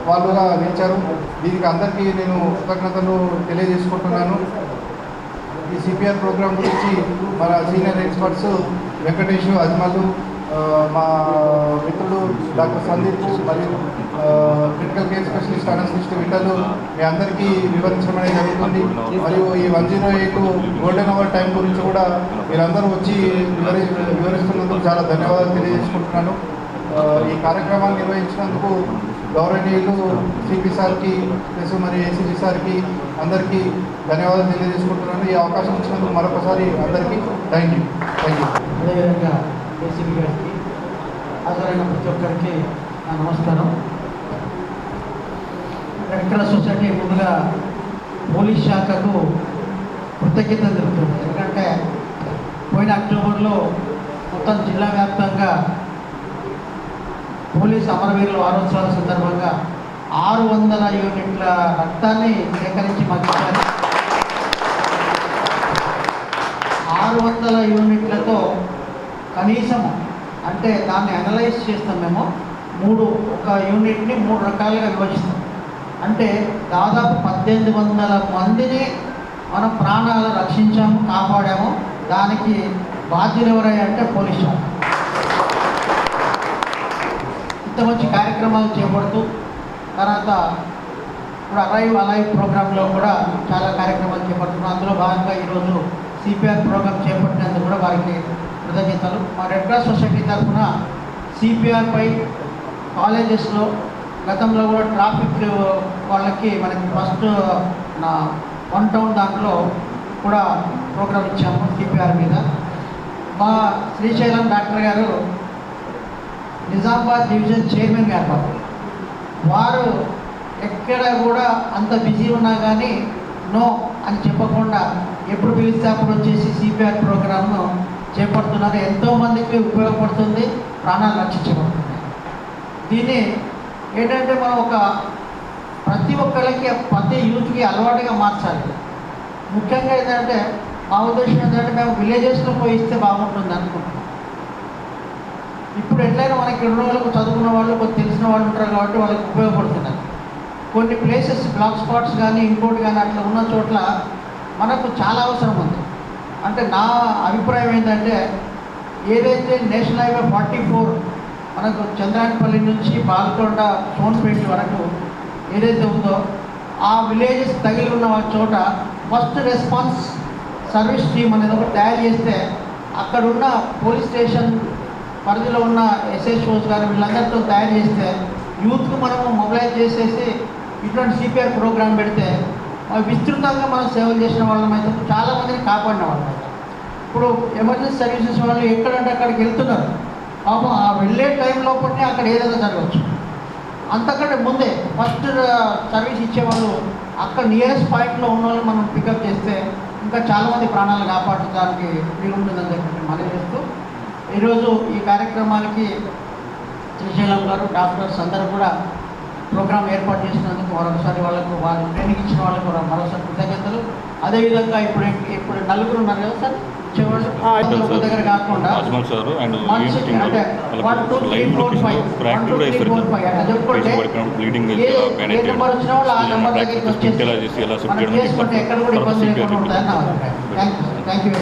వాళ్ళుగా నిలిచారు. దీనికి అందరికీ నేను కృతజ్ఞతలు తెలియజేసుకుంటున్నాను. ఈ సిపిఆర్ ప్రోగ్రాం గురించి మన సీనియర్ ఎక్స్పర్ట్స్ వెంకటేష్, అజ్మల్, మా మిత్రుడు డాక్టర్ సందీప్ మరియు క్రిటికల్ కేర్ స్పెషలిస్ట్ అనస్థిస్ట్ విఠలు మీ అందరికీ వివరించడం అనేది జరుగుతుంది. మరియు ఈ 108 గోల్డెన్ అవర్ టైం గురించి కూడా మీరందరూ వచ్చి వివరిస్తున్నందుకు చాలా ధన్యవాదాలు తెలియజేసుకుంటున్నాను. ఈ కార్యక్రమాన్ని నిర్వహించినందుకు గౌరవనీయులు సిపి సార్కి ప్లస్ మరి ఏసీపీ సార్కి అందరికీ ధన్యవాదాలు తెలియజేసుకుంటున్నాను. ఈ అవకాశం ఇచ్చినందుకు మరొకసారి అందరికీ థ్యాంక్ యూ. అదేవిధంగా ఏసీపీ గారికి హాజరైన ప్రతి ఒక్కరికి నా నమస్కారం. రెడ్ క్రాస్ సొసైటీ ముందుగా పోలీస్ శాఖకు కృతజ్ఞతలు తెలుపుతుంది. ఎందుకంటే పోయిన అక్టోబర్లో మొత్తం జిల్లా వ్యాప్తంగా పోలీస్ అమరవీరుల వారోత్సవాల సందర్భంగా 600 యూనిట్ల రక్తాన్ని సేకరించి మాకు 600 యూనిట్లతో కనీసం అంటే దాన్ని అనలైజ్ చేస్తాం మేము ఒక యూనిట్ని 3 రకాలుగా విభజిస్తాం. అంటే దాదాపు 1800 మందిని మనం ప్రాణాలు రక్షించాము, కాపాడాము. దానికి బాధ్యులు ఎవరయ్యా అంటే పోలీస్ శాఖ. ఇంత మంచి కార్యక్రమాలు చేపడుతూ తర్వాత ఇప్పుడు అలైవ్ ప్రోగ్రాంలో కూడా చాలా కార్యక్రమాలు చేపడుతున్నాం. అందులో భాగంగా ఈరోజు సిపిఆర్ ప్రోగ్రాం చేపట్టినందుకు కూడా వారికి కృతజ్ఞతలు. మా రెడ్ క్రాస్ సొసైటీ తరఫున సిపిఆర్పై కాలేజెస్లో గతంలో కూడా ట్రాఫిక్ వాళ్ళకి మనకి ఫస్ట్ నా 1 టౌన్ దాంట్లో కూడా ప్రోగ్రాం ఇచ్చాము సిపిఆర్ మీద. మా శ్రీశైలం డాక్టర్ గారు నిజామాబాద్ డివిజన్ చైర్మన్ గారు వారు ఎక్కడ కూడా అంత బిజీ ఉన్నా కానీ నో అని చెప్పకుండా ఎప్పుడు పిలిస్తే అప్పుడు వచ్చేసి సిపిఆర్ ప్రోగ్రామ్ను చేపడుతున్నారు. ఎంతోమందికి ఉపయోగపడుతుంది, ప్రాణాలు రక్షించబడుతుంది. దీన్ని ఏంటంటే మనం ప్రతి ఒక్కరికి ప్రతి యూత్కి అలవాటుగా మార్చాలి. ముఖ్యంగా ఏంటంటే మా ఉద్దేశం ఏంటంటే మేము విలేజెస్లో పోయి ఇస్తే బాగుంటుంది అనుకుంటున్నాం. ఇప్పుడు ఎట్లయినా మనకి 2 రోజులకు చదువుకున్న వాళ్ళు కొంచెం తెలిసిన వాళ్ళు ఉంటారు కాబట్టి వాళ్ళకి ఉపయోగపడుతున్నారు. కొన్ని ప్లేసెస్ బ్లాక్ స్పాట్స్ కానీ ఇంకోటి కానీ అట్లా ఉన్న చోట్ల మనకు చాలా అవసరం ఉంది. అంటే నా అభిప్రాయం ఏంటంటే ఏదైతే నేషనల్ హైవే 44 మనకు చంద్రాయనపల్లి నుంచి బాల్కొండ సోన్పేట వరకు ఏదైతే ఉందో ఆ విలేజెస్ తగిలి ఉన్న చోట ఫస్ట్ రెస్పాన్స్ సర్వీస్ టీమ్ అనేది ఒకటి తయారు చేస్తే అక్కడున్న పోలీస్ స్టేషన్ పరిధిలో ఉన్న ఎస్హెచ్ఓస్ కానీ వీళ్ళందరితో తయారు చేస్తే యూత్కు మనము మొబిలైజ్ చేసేసి ఇటువంటి సిపిఆర్ ప్రోగ్రాం పెడితే విస్తృతంగా మనం సేవలు చేసిన వాళ్ళం అయితే చాలామందిని కాపాడిన వాళ్ళం. ఇప్పుడు ఎమర్జెన్సీ సర్వీసెస్ వాళ్ళు ఎక్కడంటే అక్కడికి వెళ్తున్నారు, పాపం ఆ వెళ్ళే టైం లోపలనే అక్కడ ఏదైనా జరగవచ్చు. అంతకంటే ముందే ఫస్ట్ సర్వీస్ ఇచ్చేవాళ్ళు అక్కడ నియరెస్ట్ పాయింట్లో ఉన్న వాళ్ళు మనం పికప్ చేస్తే ఇంకా చాలామంది ప్రాణాలు కాపాడడానికి వీలుంటుందని చెప్పి మనవి చేస్తూ ఈరోజు ఈ కార్యక్రమానికి శ్రీశైలం గారు డాక్టర్స్ అందరూ కూడా ప్రోగ్రాం ఏర్పాటు చేసినందుకు మరొకసారి వాళ్ళు ట్రైనింగ్ ఇచ్చిన వాళ్ళకు మరొకసారి కృతజ్ఞతలు. అదేవిధంగా ఇప్పుడు నలుగురు ఉన్నారు కదా సార్ ఇచ్చేవాళ్ళు దగ్గర కాకుండా అంటే 1 2 3 4 5 1 2 3 4 5 అట్లా చెప్పుకుంటే ఏ నెంబర్ వచ్చిన వాళ్ళు ఆ నెంబర్ దగ్గరికి వచ్చేసి మనం చేసుకుంటే ఎక్కడ కూడా ఇబ్బంది లేకుండా ఉంటాయని నా అభిప్రాయం. Thank you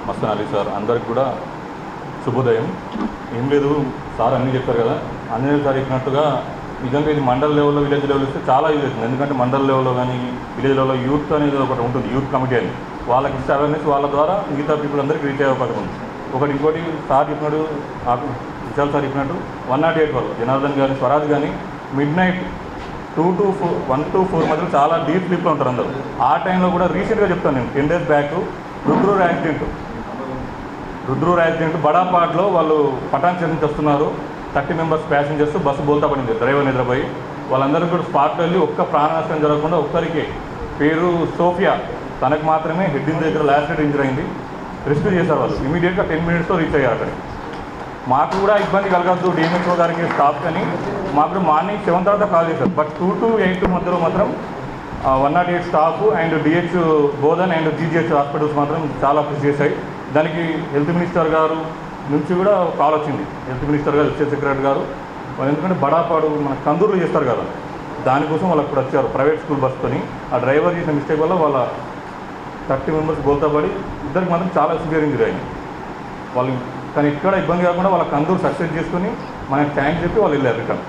Mastan Ali sir అందరికి కూడా శుభోదయం. ఏం లేదు సార్ అన్నీ చెప్పారు కదా, ఆంజనేయులు సార్ చెప్పినట్టుగా నిజంగా ఇది మండల్ లెవెల్లో విలేజ్ లెవెల్ ఇస్తే చాలా యూజ్ అవుతుంది. ఎందుకంటే మండల్ లెవెల్లో కానీ విలేజ్ లెవెల్లో యూత్ అనేది ఒకటి ఉంటుంది, యూత్ కమిటీ అని వాళ్ళకి ఇస్తే అవేర్నెస్ వాళ్ళ ద్వారా మిగతా పీపుల్ అందరికీ రీచ్ అయ్యే అవకాశం ఉంది. ఇంకోటి సార్ చెప్పినట్టు విశాల్ సార్ చెప్పినట్టు 108 వరకు జనార్దన్ కానీ స్వరాజ్ కానీ మిడ్నైట్ 2 to 1 to 4 మధ్యలో చాలా డీప్ స్లీప్లో ఉంటారు అందరూ. ఆ టైంలో కూడా రీసెంట్గా చెప్తాను నేను 10 days బ్యాక్ రుద్రూర్ యాక్సిడెంట్ బడాపాట్లో వాళ్ళు పటాన్ చెంది వస్తున్నారు. 30 మెంబర్స్ ప్యాసింజర్స్ బస్సు బోల్తా పడింది, డ్రైవర్ నిద్రపోయి. వాళ్ళందరూ కూడా స్పాట్లో వెళ్ళి ఒక్క ప్రాణ నష్టం జరగకుండా ఒక్కరికి పేరు సోఫియా తనకు మాత్రమే హెడ్ దగ్గర లాస్ట్ హెడ్ ఇంజరీ అయింది. రెస్క్యూ చేశారు వాళ్ళు, ఇమీడియట్గా 10 minutesలో రీచ్ అయ్యారు అక్కడికి. మాకు కూడా ఇబ్బంది కలగద్దు డిఎంహెచ్ఓ గారికి స్టాఫ్ కానీ మాకు మార్నింగ్ 7 తర్వాత కాల్ చేశారు. బట్ 2 to 8 మధ్యలో మాత్రం 108 staff and DH Bodhan and GGH hospitals మాత్రం చాలా కృషి చేశాయి. దానికి హెల్త్ మినిస్టర్ గారు నుంచి కూడా కాల్ వచ్చింది. హెల్త్ మినిస్టర్ గారు, హెల్త్ సెక్రటరీ గారు వాళ్ళు ఎందుకంటే బడాపాడు మన కందూరులో చేస్తారు కదా, దానికోసం వాళ్ళు అప్పుడు వచ్చారు ప్రైవేట్ స్కూల్ బస్సుకొని. ఆ డ్రైవర్ చేసిన మిస్టేక్ వల్ల వాళ్ళ 30 మెంబర్స్ బోల్తా పడి ఇద్దరికి మాత్రం చాలా సివియర్ ఇంజరీ అయింది వాళ్ళు. కానీ ఇక్కడ ఇబ్బంది కాకుండా వాళ్ళ కందూరు సక్సెస్ చేసుకుని మనకి థ్యాంక్స్ చెప్పి వాళ్ళు వెళ్ళారు రిటర్న్.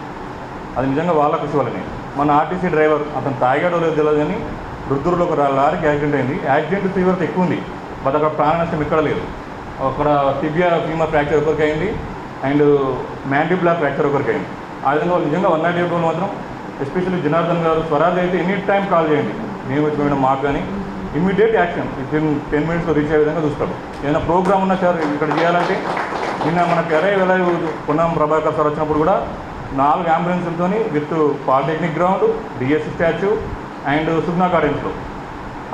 అది నిజంగా వాళ్ళ కృషి వాళ్ళని. మన ఆర్టీసీ డ్రైవర్ అతను తాగాడో లేదో తెలియదు కానీ రుద్దురులో ఒక లారీకి యాక్సిడెంట్ అయింది. యాక్సిడెంట్ తీవ్రత ఎక్కువ ఉంది, బట్ అక్కడ ప్రాణ నష్టం ఎక్కడ లేదు. అక్కడ ఫీమర్ ఫ్రాక్చర్ ఒకరికి అయింది అండ్ మ్యాండిబులర్ ఫ్రాక్చర్ ఒకరికి అయింది. ఆ విధంగా నిజంగా 198 మాత్రం ఎస్పెషల్లీ జనార్దన్ గారు స్వరాజ్ అయితే ఎనీ టైం కాల్ చేయండి, మేము వచ్చి మేడం మాకు కానీ ఇమ్మీడియట్ యాక్షన్ వితిన్ 10 minutesలో రీచ్ అయ్యే విధంగా చూస్తాడు. ఏదైనా ప్రోగ్రామ్ ఉన్నా సార్ ఇక్కడ చేయాలంటే నిన్న మన వెలై పొన్నం ప్రభాకర్ సార్ వచ్చినప్పుడు కూడా 4 అంబులెన్సులతో with polytechnic ground, DSC statue and Sugna గార్డెన్స్లో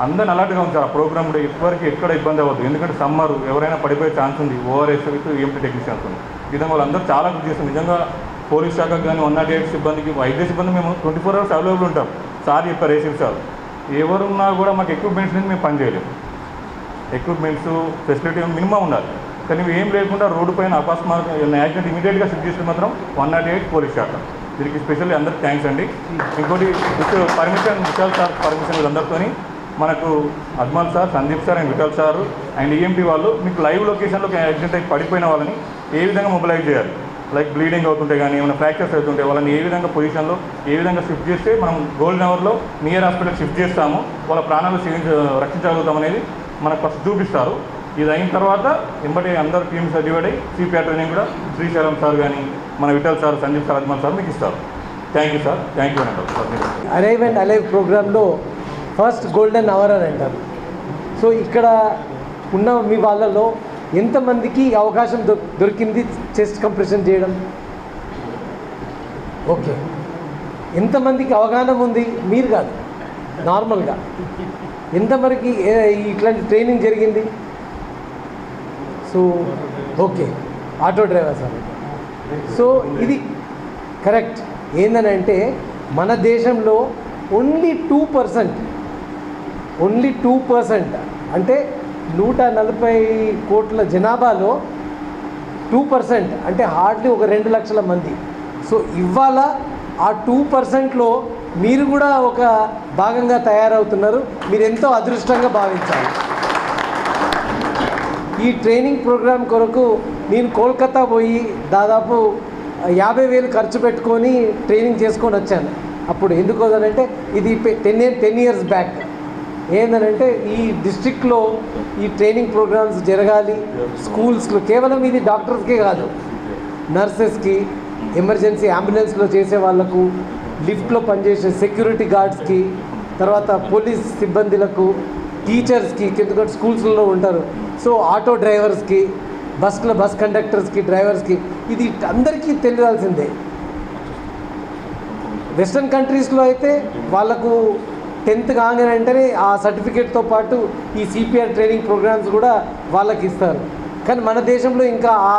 అందరిని అలర్ట్గా ఉంచారు. ఆ ప్రోగ్రామ్ కూడా ఎవరికి ఎక్కడ ఇబ్బంది అవ్వదు, ఎందుకంటే సమ్మర్ ఎవరైనా పడిపోయే ఛాన్స్ ఉంది. ఓఆర్ఎస్ విత్ ఈఎంటీ టెక్నీషియన్స్ ఉంది. ఈ విధంగా వాళ్ళందరూ చాలా కృషి చేస్తారు. నిజంగా పోలీస్ శాఖకు కానీ 198 సిబ్బందికి, వైద్య సిబ్బంది మేము 24 hours అవైలబుల్ ఉంటాం. సార్ చెప్పారు ఏసీ సార్, ఎవరున్నా కూడా మాకు ఎక్విప్మెంట్స్ నుంచి మేము పనిచేయలేము. ఎక్విప్మెంట్స్ ఫెసిలిటీ మినిమం ఉండాలి. కానీ ఇవి ఏం లేకుండా రోడ్డు పైన అకస్మాత్ యాక్సిడెంట్ ఇమీడియట్గా షిఫ్ట్ చేస్తే మాత్రం 198 పోలీస్ శాఖ. దీనికి స్పెషల్లీ అందరికి థ్యాంక్స్ అండి. ఇంకోటి పర్మిషన్ విశాల్ సార్ పర్మిషన్ వీళ్ళందరితో మనకు Ajmal sir, Sandeep sir and Vittal sir and EMT వాళ్ళు మీకు లైవ్ లొకేషన్లోకి యాక్సిడెంట్ అయి పడిపోయిన వాళ్ళని ఏ విధంగా మొబిలైజ్ చేయాలి, లైక్ బ్లీడింగ్ అవుతుంటే కానీ ఏమైనా ఫ్రాక్చర్స్ అవుతుంటే వాళ్ళని ఏ విధంగా పొజిషన్లో ఏ విధంగా షిఫ్ట్ చేస్తే మనం గోల్డెన్ అవర్లో నియర్ హాస్పిటల్ షిఫ్ట్ చేస్తాము, వాళ్ళ ప్రాణాలు రక్షించగలుగుతాం అనేది మనకు ఫస్ట్ చూపిస్తారు. ఇది అయిన తర్వాత ఎంబటి అందరు టీమ్స్ డివైడ్ అయ్యి సిపిఆర్ ట్రైనింగ్ కూడా శ్రీశైలం సార్ కానీ మన Vittal sir, Sandeep sir, Ajmal sir మీకు ఇస్తారు. Thank you sir, thank you అంటారు. అరైవ్ అండ్ అలైవ్ ప్రోగ్రాంలో ఫస్ట్ గోల్డెన్ అవర్ అని అంటారు. సో ఇక్కడ ఉన్న మీ వాళ్ళలో ఎంతమందికి అవకాశం దొరికింది చెస్ట్ కంప్రెషన్ చేయడం? ఓకే, ఎంతమందికి అవగాహన ఉంది? మీరు కాదు, నార్మల్గా ఎంతమందికి ఇట్లాంటి ట్రైనింగ్ జరిగింది? So okay, auto driver sir. So ఇది కరెక్ట్. ఏందనంటే మన దేశంలో ఓన్లీ 2% అంటే 140 కోట్ల జనాభాలో 2% అంటే హార్డ్లీ ఒక 2 లక్షల మంది. సో ఇవాళ ఆ 2%లో మీరు కూడా ఒక భాగంగా తయారవుతున్నారు. మీరు ఎంతో అదృష్టంగా భావించాలి. ఈ ట్రైనింగ్ ప్రోగ్రాం కొరకు నేను కోల్కతా పోయి దాదాపు 50,000 ఖర్చు పెట్టుకొని ట్రైనింగ్ చేసుకొని వచ్చాను. అప్పుడు ఎందుకోదనంటే ఇది 10 years బ్యాక్. ఏందనంటే ఈ డిస్ట్రిక్ట్లో ఈ ట్రైనింగ్ ప్రోగ్రామ్స్ జరగాలి స్కూల్స్లో. కేవలం ఇది డాక్టర్స్కే కాదు, నర్సెస్కి, ఎమర్జెన్సీ అంబులెన్స్లో చేసే వాళ్ళకు, లిఫ్ట్లో పనిచేసే సెక్యూరిటీ గార్డ్స్కి, తర్వాత పోలీస్ సిబ్బందులకు, టీచర్స్కి, ఎందుకంటే స్కూల్స్లో ఉంటారు. సో ఆటో డ్రైవర్స్కి, బస్ కండక్టర్స్కి, డ్రైవర్స్కి, ఇది అందరికీ తెలియాల్సిందే. వెస్ట్రన్ కంట్రీస్లో అయితే వాళ్ళకు 10th కాగానే వెంటనే ఆ సర్టిఫికేట్తో పాటు ఈ సిపిఆర్ ట్రైనింగ్ ప్రోగ్రామ్స్ కూడా వాళ్ళకి ఇస్తారు. కానీ మన దేశంలో ఇంకా ఆ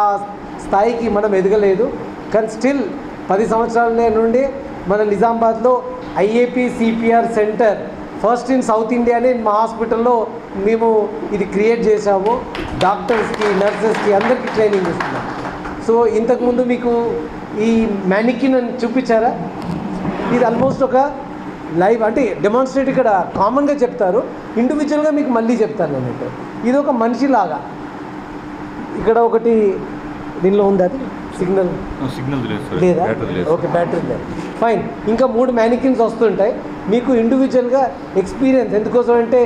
స్థాయికి మనం ఎదగలేదు. కానీ స్టిల్ 10 సంవత్సరాల నుండి మన నిజామాబాద్లో IAP CPR centre first in south ఇండియానే మా హాస్పిటల్లో మేము ఇది క్రియేట్ చేసాము. డాక్టర్స్కి, నర్సెస్కి అందరికీ ట్రైనింగ్ ఇస్తున్నాం. సో ఇంతకుముందు మీకు ఈ మ్యానికిన్ అని చూపించారా? ఇది ఆల్మోస్ట్ ఒక లైవ్ అంటే డెమాన్స్ట్రేట్ ఇక్కడ కామన్గా చెప్తారు, ఇండివిజువల్గా మీకు మళ్ళీ చెప్తాను అన్నట్టు. ఇది ఒక మనిషిలాగా ఇక్కడ ఒకటి దీనిలో ఉంది, అది సిగ్నల్ లేదా? ఓకే, బ్యాటరీ లేదు, ఫైన్. ఇంకా 3 మ్యానికిన్స్ వస్తుంటాయి. మీకు ఇండివిజువల్గా ఎక్స్పీరియన్స్ ఎందుకోసం అంటే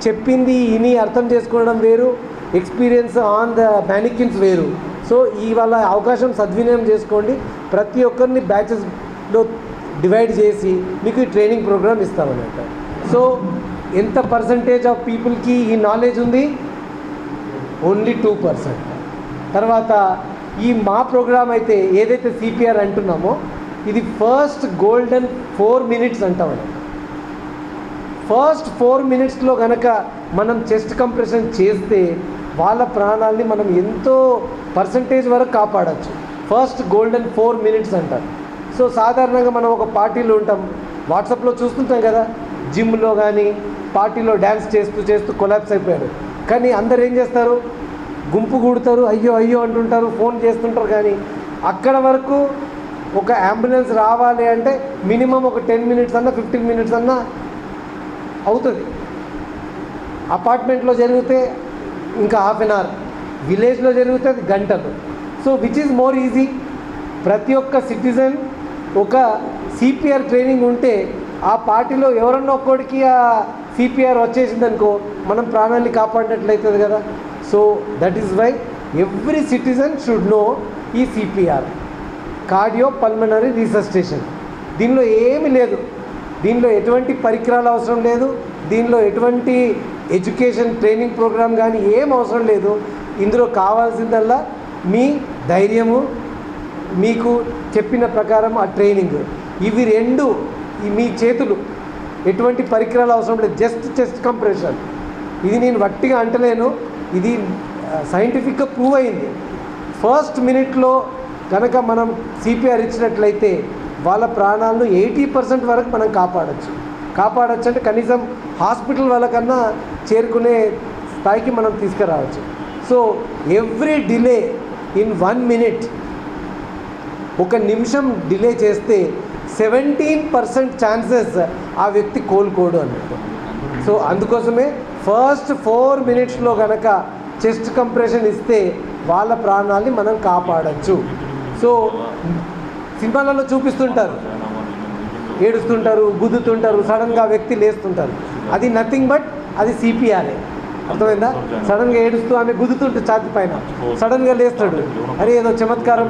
చెప్పింది ఇని అర్థం చేసుకోవడం వేరు, ఎక్స్పీరియన్స్ ఆన్ ద మ్యానికిన్స్ వేరు. సో ఇవాళ అవకాశం సద్వినియోగం చేసుకోండి. ప్రతి ఒక్కరిని బ్యాచెస్లో డివైడ్ చేసి మీకు ఈ ట్రైనింగ్ ప్రోగ్రామ్ ఇస్తామన్నట్టు. సో ఎంత పర్సంటేజ్ ఆఫ్ పీపుల్కి ఈ నాలెడ్జ్ ఉంది? ఓన్లీ 2%. తర్వాత ఈ మా ప్రోగ్రామ్ అయితే ఏదైతే సిపిఆర్ అంటున్నామో ఇది ఫస్ట్ గోల్డెన్ 4 minutes అంటామని. ఫస్ట్ 4 minutesలో కనుక మనం చెస్ట్ కంప్రెషన్ చేస్తే వాళ్ళ ప్రాణాలని మనం ఎంతో పర్సంటేజ్ వరకు కాపాడచ్చు. ఫస్ట్ గోల్డెన్ 4 minutes అంటారు. సో సాధారణంగా మనం ఒక పార్టీలో ఉంటాం, వాట్సాప్లో చూస్తుంటాం కదా, జిమ్లో కానీ పార్టీలో డ్యాన్స్ చేస్తూ కొలాప్స్ అయిపోయారు. కానీ అందరు ఏం చేస్తారు? గుంపు కూడతారు, అయ్యో అయ్యో అంటుంటారు, ఫోన్ చేస్తుంటారు. కానీ అక్కడ వరకు ఒక అంబులెన్స్ రావాలి అంటే మినిమం ఒక 10 minutes అన్నా 15 minutes అన్నా అవుతుంది. అపార్ట్మెంట్లో జరిగితే ఇంకా ½ an hour, విలేజ్లో జరిగితే అది గంటలు. So which is more easy? ప్రతి ఒక్క సిటిజన్ ఒక సిపిఆర్ ట్రైనింగ్ ఉంటే ఆ పార్టీలో ఎవరన్నా ఒక్కడికి ఆ సిపిఆర్ వచ్చేసిందనుకో మనం ప్రాణాన్ని కాపాడినట్లయితుంది కదా. So that is why every citizen should know ఈ సిపిఆర్, కార్డియో పల్మనరీ రీసస్టేషన్. దీనిలో ఏమీ లేదు, దీనిలో ఎటువంటి పరికరాలు అవసరం లేదు, దీనిలో ఎటువంటి ఎడ్యుకేషన్ ట్రైనింగ్ ప్రోగ్రామ్ కానీ ఏం అవసరం లేదు. ఇందులో కావాల్సిందల్లా మీ ధైర్యము, మీకు చెప్పిన ప్రకారం ఆ ట్రైనింగ్, ఇవి రెండు. మీ చేతులు, ఎటువంటి పరికరాలు అవసరం లేదు, జస్ట్ చెస్ట్ కంప్రెషన్. ఇది నేను వట్టిగా అంటలేను, ఇది సైంటిఫిక్గా ప్రూవ్ అయింది. ఫస్ట్ మినిట్లో కనుక మనం సిపిఆర్ ఇచ్చినట్లయితే వాళ్ళ ప్రాణాలను 80% వరకు మనం కాపాడచ్చు అంటే కనీసం హాస్పిటల్ వాళ్ళకన్నా చేరుకునే స్థాయికి మనం తీసుకురావచ్చు. So every delay in 1 minute, 1 నిమిషం డిలే చేస్తే 17% ఛాన్సెస్ ఆ వ్యక్తి కోలుకోడు అన్నట్టు. సో అందుకోసమే ఫస్ట్ 4 minutesలో కనుక చెస్ట్ కంప్రెషన్ ఇస్తే వాళ్ళ ప్రాణాలని మనం కాపాడచ్చు. సో సినిమాలలో చూపిస్తుంటారు, ఏడుస్తుంటారు, గుద్దుతుంటారు, సడన్గా వ్యక్తి లేస్తుంటారు. అది నథింగ్ బట్ అది సిపిఆర్ఏ. అర్థమైందా? సడన్గా ఏడుస్తూ ఆమె గుద్దుతుంటే ఛాతి పైన సడన్గా లేస్తాడు, అరే ఏదో చమత్కారం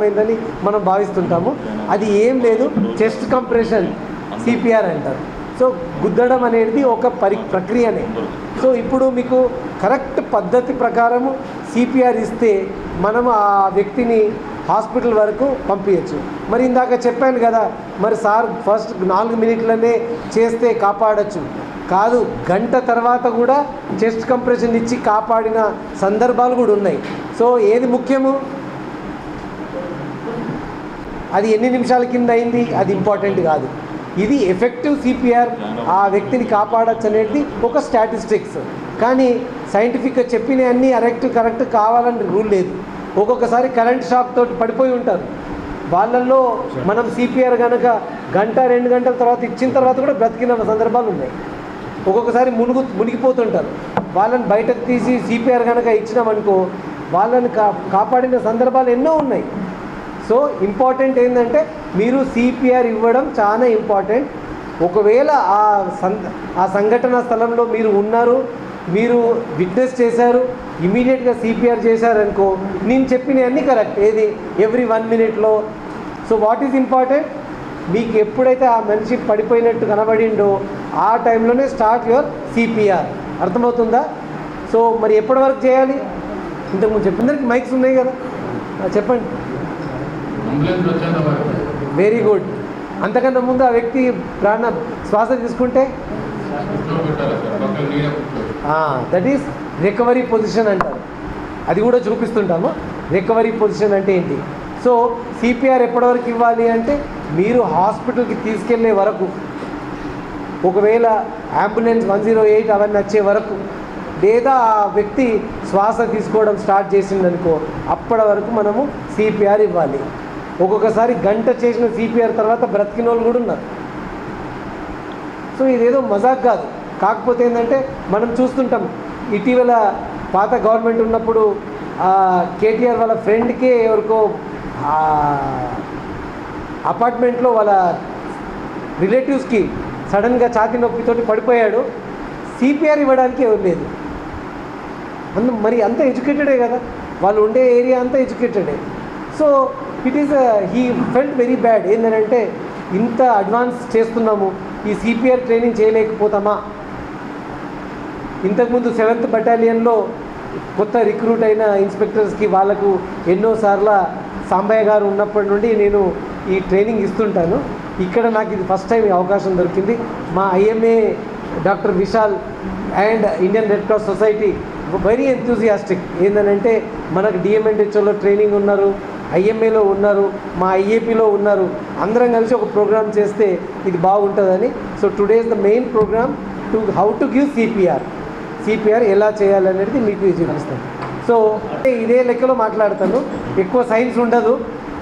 అయిందని మనం భావిస్తుంటాము. అది ఏం లేదు, చెస్ట్ కంప్రెషన్ సిపిఆర్ అంటారు. సో గుద్దడం అనేది ఒక ప్రక్రియనే. సో ఇప్పుడు మీకు కరెక్ట్ పద్ధతి ప్రకారము సిపిఆర్ ఇస్తే మనం ఆ వ్యక్తిని హాస్పిటల్ వరకు పంపించచ్చు. మరి ఇందాక చెప్పాను కదా, మరి సార్ ఫస్ట్ 4 minutesలోనే చేస్తే కాపాడచ్చు. కాదు, గంట తర్వాత కూడా చెస్ట్ కంప్రెషన్ ఇచ్చి కాపాడిన సందర్భాలు కూడా ఉన్నాయి. సో ఏది ముఖ్యము? అది ఎన్ని నిమిషాల కింద అయింది అది ఇంపార్టెంట్ కాదు. ఇది ఎఫెక్టివ్ సిపిఆర్, ఆ వ్యక్తిని కాపాడచ్చు అనేది ఒక స్టాటిస్టిక్స్. కానీ సైంటిఫిక్గా చెప్పిన అన్నీ కరెక్ట్ కావాలని రూల్ లేదు. ఒక్కొక్కసారి కరెంట్ షాక్ తోటి పడిపోయి ఉంటారు. వాళ్ళల్లో మనం సిపిఆర్ కనుక 1-2 గంటల తర్వాత ఇచ్చిన తర్వాత కూడా బ్రతికిన సందర్భాలు ఉన్నాయి. ఒక్కొక్కసారి మునిగిపోతుంటారు. వాళ్ళని బయటకు తీసి సిపిఆర్ కనుక ఇచ్చినామనుకో వాళ్ళని కాపాడిన సందర్భాలు ఎన్నో ఉన్నాయి. సో ఇంపార్టెంట్ ఏంటంటే మీరు సిపిఆర్ ఇవ్వడం చాలా ఇంపార్టెంట్. ఒకవేళ ఆ సంఘటన స్థలంలో మీరు ఉన్నారు, మీరు విట్నెస్ చేశారు, ఇమీడియట్గా సిపిఆర్ చేశారనుకో నేను చెప్పినవన్నీ కరెక్ట్. ఏది every 1 minute. So what is important, మీకు ఎప్పుడైతే ఆ మనిషి పడిపోయినట్టు కనబడిండో ఆ టైంలోనే స్టార్ట్ యువర్ సిపిఆర్. అర్థమవుతుందా? సో మరి ఎప్పటి వరకు చేయాలి? ఇంతకుముందు చెప్పినందరికి మైక్స్ ఉన్నాయి కదా, చెప్పండి. Very good. అంతకన్నా ముందు ఆ వ్యక్తి శ్వాస తీసుకుంటే దట్ ఈస్ రికవరీ పొజిషన్ అంటారు. అది కూడా చూపిస్తుంటాము. రికవరీ పొజిషన్ అంటే ఏంటి? సో సిపిఆర్ ఎప్పటివరకు ఇవ్వాలి అంటే మీరు హాస్పిటల్కి తీసుకెళ్లే వరకు, ఒకవేళ అంబులెన్స్ 108 అవన్నీ వచ్చే వరకు, లేదా ఆ వ్యక్తి శ్వాస తీసుకోవడం స్టార్ట్ చేసిందనుకో అప్పటి వరకు మనము సిపిఆర్ ఇవ్వాలి. ఒక్కొక్కసారి గంట చేసిన సిపిఆర్ తర్వాత బ్రతికిన వాళ్ళు కూడా ఉన్నారు. సో ఇదేదో మజాక్ కాదు. కాకపోతే ఏంటంటే మనం చూస్తుంటాం, ఇటీవల పాత గవర్నమెంట్ ఉన్నప్పుడు కేటీఆర్ వాళ్ళ ఫ్రెండ్కే ఎవరికో అపార్ట్మెంట్లో వాళ్ళ రిలేటివ్స్కి సడన్గా నొప్పితోటి పడిపోయాడు. సిపిఆర్ ఇవ్వడానికి ఎవరు లేదు. మరి అంత ఎడ్యుకేటెడే కదా, వాళ్ళు ఉండే ఏరియా అంతా ఎడ్యుకేటెడే. So it is he felt very bad. ఏంటంటే ఇంత అడ్వాన్స్ చేస్తున్నాము, ఈ సిపిఆర్ ట్రైనింగ్ చేయలేకపోతామా? ఇంతకుముందు 7th Battalionలో కొత్త రిక్రూట్ అయిన ఇన్స్పెక్టర్స్కి వాళ్ళకు ఎన్నోసార్లు సాంబయ్య గారు ఉన్నప్పటి నుండి నేను ఈ ట్రైనింగ్ ఇస్తుంటాను. ఇక్కడ నాకు ఇది ఫస్ట్ టైం అవకాశం దొరికింది. మా IMA doctor Vishal and Indian red cross society very enthusiastic. ఏంటంటే మనకు డిఎంఎన్హెచ్ఓలో ట్రైనింగ్ ఉన్నారు, ఐఎంఏలో ఉన్నారు, మా ఐఏపీలో ఉన్నారు. అందరం కలిసి ఒక ప్రోగ్రామ్ చేస్తే ఇది బాగుంటుందని. So today is the main programme to how to give CPR ఎలా చేయాలనేది మీకు చూపిస్తాను. సో ఇదే లెక్కలో మాట్లాడతాను, ఎక్కువ సైన్స్ ఉండదు,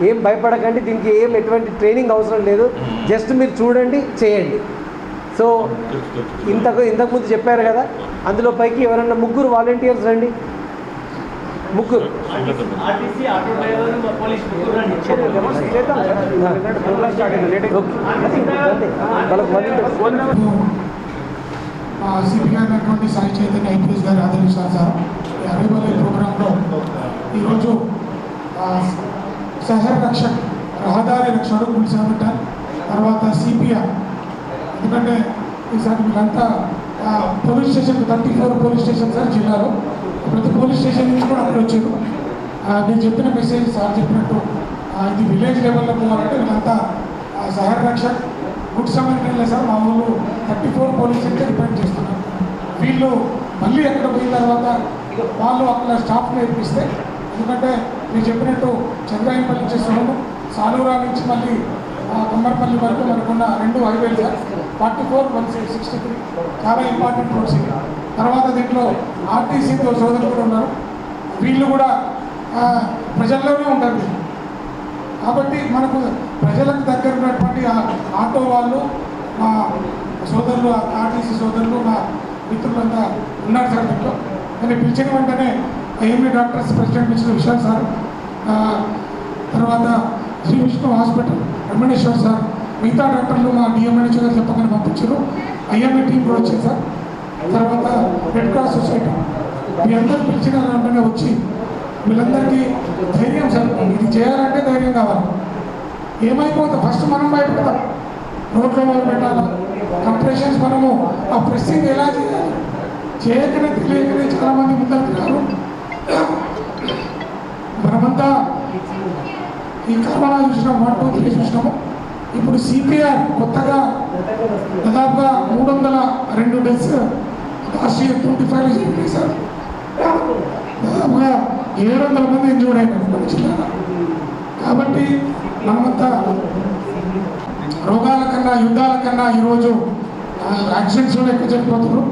ఏం భయపడకండి. దీనికి ఎటువంటి ట్రైనింగ్ అవసరం లేదు, జస్ట్ మీరు చూడండి, చేయండి. సో ఇంతకుముందు చెప్పారు కదా, అందులో పైకి ఎవరన్నా 3 వాలంటీర్స్ రండి. 3 సిపి గారు అటువంటి సాయి చైతన్య ఐపీఎస్ గారు ఆదరించారు సార్. ఈ 60 ప్రోగ్రాంలో ఈరోజు సహర్ రక్షక్ రహదారి రక్షకుడు పులిసాబెట్ట, తర్వాత సిపిఆర్. ఎందుకంటే ఈసారి వీళ్ళంతా police station 34 police station sir జిల్లాలో, ప్రతి పోలీస్ స్టేషన్ నుంచి కూడా అక్కడ వచ్చారు. నేను చెప్పిన మెసేజ్ సార్ చెప్పినట్టు ఇది విలేజ్ లెవెల్లో పోవాలంటే వీళ్ళంతా సహర్ రక్షక్ గుడ్ సమయంలో సార్ మా ఊళ్ళు 34 పోలీస్ స్టేషన్ డిపెండ్ చేస్తున్నారు. వీళ్ళు మళ్ళీ అక్కడ పోయిన తర్వాత వాళ్ళు అక్కడ స్టాఫ్ నేర్పిస్తే, ఎందుకంటే నేను చెప్పినట్టు చంద్రాయనపల్లి నుంచి సోము, సాలూరా నుంచి మళ్ళీ కొమ్మరపల్లి వరకు మనకున్న 2 హైవేలు సార్ 44, 63 చాలా ఇంపార్టెంట్ రోడ్స్ ఇవి. తర్వాత దీంట్లో ఆర్టీసీతో సోదరులు కూడా ఉన్నారు, వీళ్ళు కూడా ప్రజల్లోనే ఉంటారు వీళ్ళు. కాబట్టి మనకు ప్రజలకు దగ్గర ఉన్నటువంటి ఆటో వాళ్ళు, మా సోదరులు, ఆర్టీసీ సోదరులు, మా మిత్రులంతా ఉన్నారు సార్ దీంట్లో. నేను పిలిచిన వెంటనే IMA doctors president mister Vishal sir, తర్వాత శ్రీ విష్ణు హాస్పిటల్ రమణేశ్వర్ సార్, మిగతా డాక్టర్లు మా డిఎంఎన్హెచ్ గారు చెప్పగానే పంపించారు. ఐఎంఏ టీం కూడా వచ్చింది సార్. తర్వాత రెడ్ క్రాస్ సొసైటీ, మీ అందరూ పిలిచిన వెంటనే వచ్చి వీళ్ళందరికీ ధైర్యం సార్, ఇది చేయాలంటే ధైర్యం కావాలి. ఏమైపోతుంది ఫస్ట్ మనం భయపడతాం, రోడ్లో మొదలు పెట్టాలా, కంప్రెషన్స్ మనము ఆ ప్రెస్సింగ్ ఎలా చేయాలి చేయకనే తెలియకనే చాలామంది ముందరికి రారు. మనమంతా ఈ కరోనా చూసినాం, 1, 2, 3 చూసినాము. ఇప్పుడు సిపిఆర్ కొత్తగా దాదాపుగా 302 డెత్స్ లాస్ట్ ఇయర్ 25 జరిగినాయి సార్. దాదాపుగా 700 మంది ఇంజూర్డ్ అయినారు మన జిల్లాలో. కాబట్టి మనమంతా రోగాల కన్నా యుద్ధాల కన్నా ఈరోజు యాక్సిడెంట్స్లో ఎక్కువ చనిపోతున్నారు.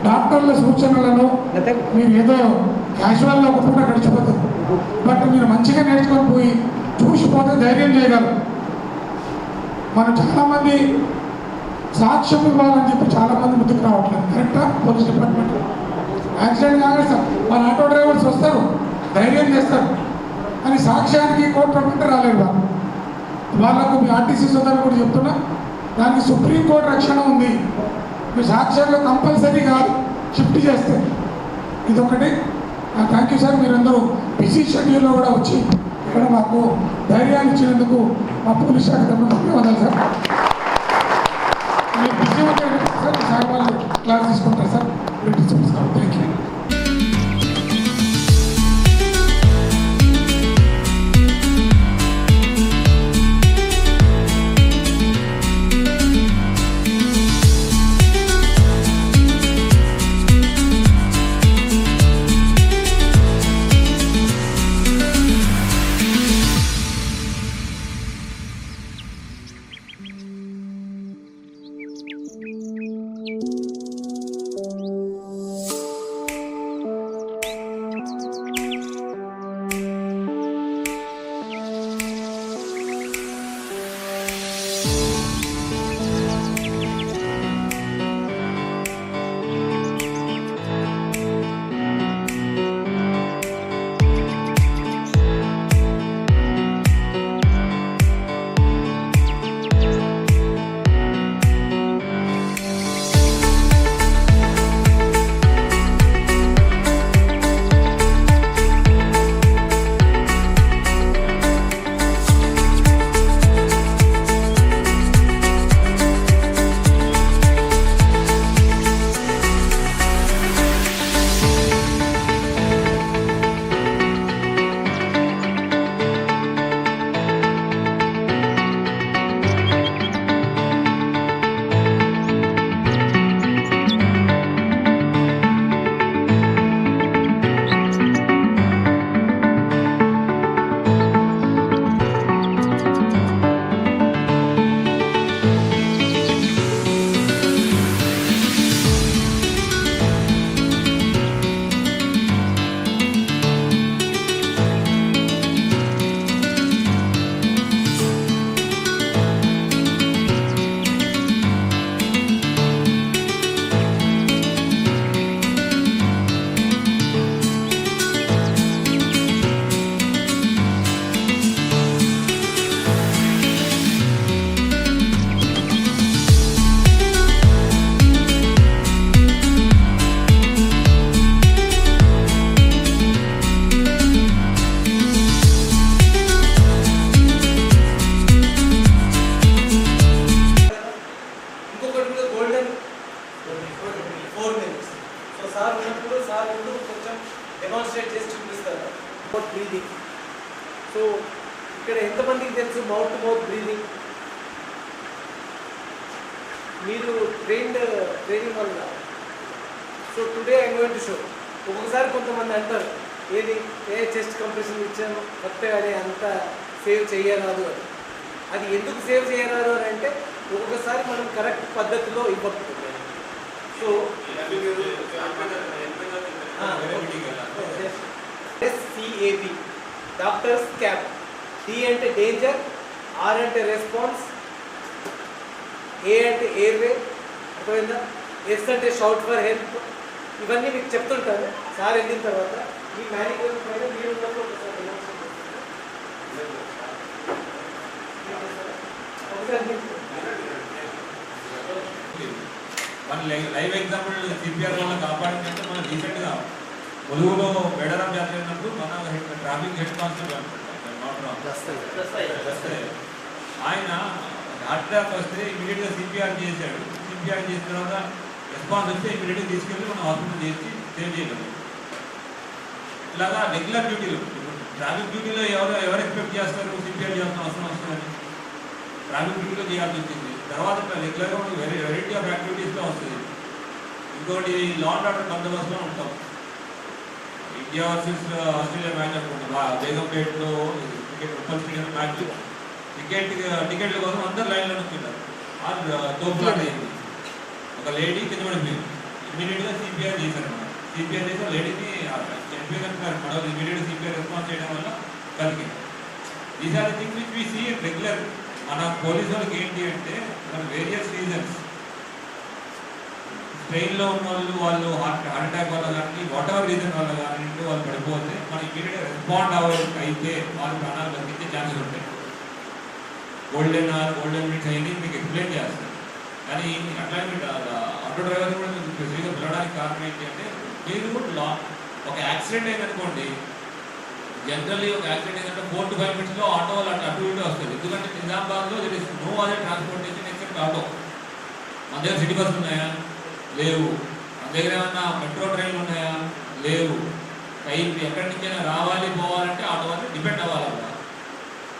డాక్టర్ల సూచనలను మీరు ఏదో క్యాజువల్గా ఒక పూట గడిచిపోతుంది, బట్ మీరు మంచిగా నేర్చుకొని పోయి చూసిపోతే ధైర్యం చేయగలరు. మనం చాలామంది సాక్ష్యం ఇవ్వాలని చెప్పి చాలామంది ముందుకు రావట్లేదు. కరెక్టా? పోలీస్ డిపార్ట్మెంట్ యాక్సిడెంట్ కాగానే సార్ మన ఆటో డ్రైవర్స్ వస్తారు, ధైర్యం చేస్తారు, కానీ సాక్ష్యానికి కోర్టు రమ్మంటే రాలేదు. వాళ్ళకు మీ ఆర్టీసీ సోదరులు కూడా చెప్తున్నా, దానికి సుప్రీంకోర్టు రక్షణ ఉంది. మీ సాక్ష్యాల్లో కంపల్సరీ కాదు, షిఫ్ట్ చేస్తే. ఇదొకటి. థ్యాంక్ యూ సార్, మీరందరూ బిజీ షెడ్యూల్లో కూడా వచ్చి ఇక్కడ మాకు ధైర్యాన్ని ఇచ్చినందుకు మా పోలీస్ శాఖ తరఫున ధన్యవాదాలు సార్. మీరు బిజీ ఉంటే సార్ సార్ వాళ్ళు క్లాస్ తీసుకుంటారు సార్. Thank you. సార్ ఉన్నప్పుడు సార్ ముందు కొంచెం డెమాన్స్ట్రేట్ చేసి చూపిస్తారు మౌత్ బ్రీదింగ్. సో ఇక్కడ ఎంతమందికి తెలుసు మౌత్ టు మౌత్ బ్రీదింగ్? మీరు ట్రైనింగ్ వల్ల. So today I going to show. ఒక్కొక్కసారి కొంతమంది అంటారు ఏది చెస్ట్ కంప్రెషన్ ఇచ్చాను కొత్తగానే అంత సేవ్ చేయరాదు అని. అది ఎందుకు సేవ్ చేయరాదు అని అంటే ఒక్కొక్కసారి మనం కరెక్ట్ పద్ధతిలో ఇవ్వకపోతే. So SCAP doctors cap. D అంటే డేంజర్, R అంటే రెస్పాన్స్, A అంటే ఎయిర్వే, అర్థమైందా? S అంటే షౌట్ ఫర్ హెల్ప్. ఇవన్నీ మీకు చెప్తుంటాను సార్ వెళ్ళిన తర్వాత. ఈ మ్యానిక్యూర్ పైన మీరు ఉన్నప్పుడు ఒకసారి మన లైవ్ ఎగ్జాంపుల్ సిపిఆర్ వల్ల కాపాడిందంటే మనం రీసెంట్గా ములుగులో మేడారం జాతర అయినప్పుడు మన ట్రాఫిక్ హెడ్ కానిస్టేబుల్ ఆయన హార్ట్ అటాక్ వస్తే ఇమీడియట్గా సిపిఆర్ చేశాడు. సిపిఆర్ చేసిన తర్వాత రెస్పాన్స్ వస్తే ఇమీడియట్గా తీసుకెళ్ళి మనం హాస్పిటల్ చేసి సేవ్ చేయగలం. ఇలాగా రెగ్యులర్ డ్యూటీలు, ట్రాఫిక్ డ్యూటీలో ఎవరు ఎక్స్పెక్ట్ చేస్తారు సిపిఆర్ చేయాల్సిన అవసరం వస్తుందని ట్రాఫిక్ డ్యూటీలో చేయాల్సి వచ్చింది. తర్వాత రెగ్యులర్గా వెరైటీ ఆఫ్ యాక్టివిటీస్లో వస్తుంది. ఇంకోటి లా అండ్ ఆర్డర్ బందోబస్తులో ఉంటాం. ఇండియా వర్సెస్ ఆస్ట్రేలియా మ్యాచ్ అనుకుంటాం, బేగంపేటలో ఉప్పల్ స్టేడియం మ్యాచ్. టికెట్ల కోసం అందరు లైన్లో నుంచున్నారు. తోపులాట అయింది. ఒక లేడీ కింద పడిపోయింది. ఇమీడియట్గా సిపిఆర్ చేశారు. సిపిఆర్ చేసి లేడీని చనిపోయినారు. మనం ఇమీడియట్గా సిపిఆర్ రెస్పాన్స్ చేయడం వల్ల కలిగింది. These are the things which we see regular. మన పోలీసు వాళ్ళకి ఏంటి అంటే మన వేరియస్ రీజన్స్, ట్రైన్లో ఉన్న వాళ్ళు హార్ట్ అటాక్ వల్ల కానీ వాట్ ఎవర్ రీజన్ వల్ల కానీ వాళ్ళు పడిపోతే మనం ఇమీడియట్గా రెస్పాండ్ అయితే వాళ్ళు ప్రాణాలు బతికించే ఛాన్సెస్ ఉంటాయి. గోల్డెన్ మినిట్స్ అయింది మీకు ఎక్స్ప్లెయిన్ చేస్తారు. కానీ అట్లానే ఆటో డ్రైవర్ కూడా మీకు స్పెసిఫిక్గా పిలవడానికి కారణం ఏంటి అంటే మీరు ఒక యాక్సిడెంట్ అయిందనుకోండి, జనరల్లీ ఒక యాక్సిడెంట్ ఏంటంటే 4 to 5 minutes ఆటో వాళ్ళు అటు ఇటు వస్తుంది. ఎందుకంటే నిజామాబాద్లో there is no other transportation except auto. మన దగ్గర సిటీ బస్సులు ఉన్నాయా? లేవు. మన దగ్గర ఏమన్నా మెట్రో ట్రైన్లు ఉన్నాయా? లేవు. టైం ఎక్కడి నుంచైనా రావాలి పోవాలంటే ఆటో వాళ్ళు డిపెండ్ అవ్వాలి అక్కడ.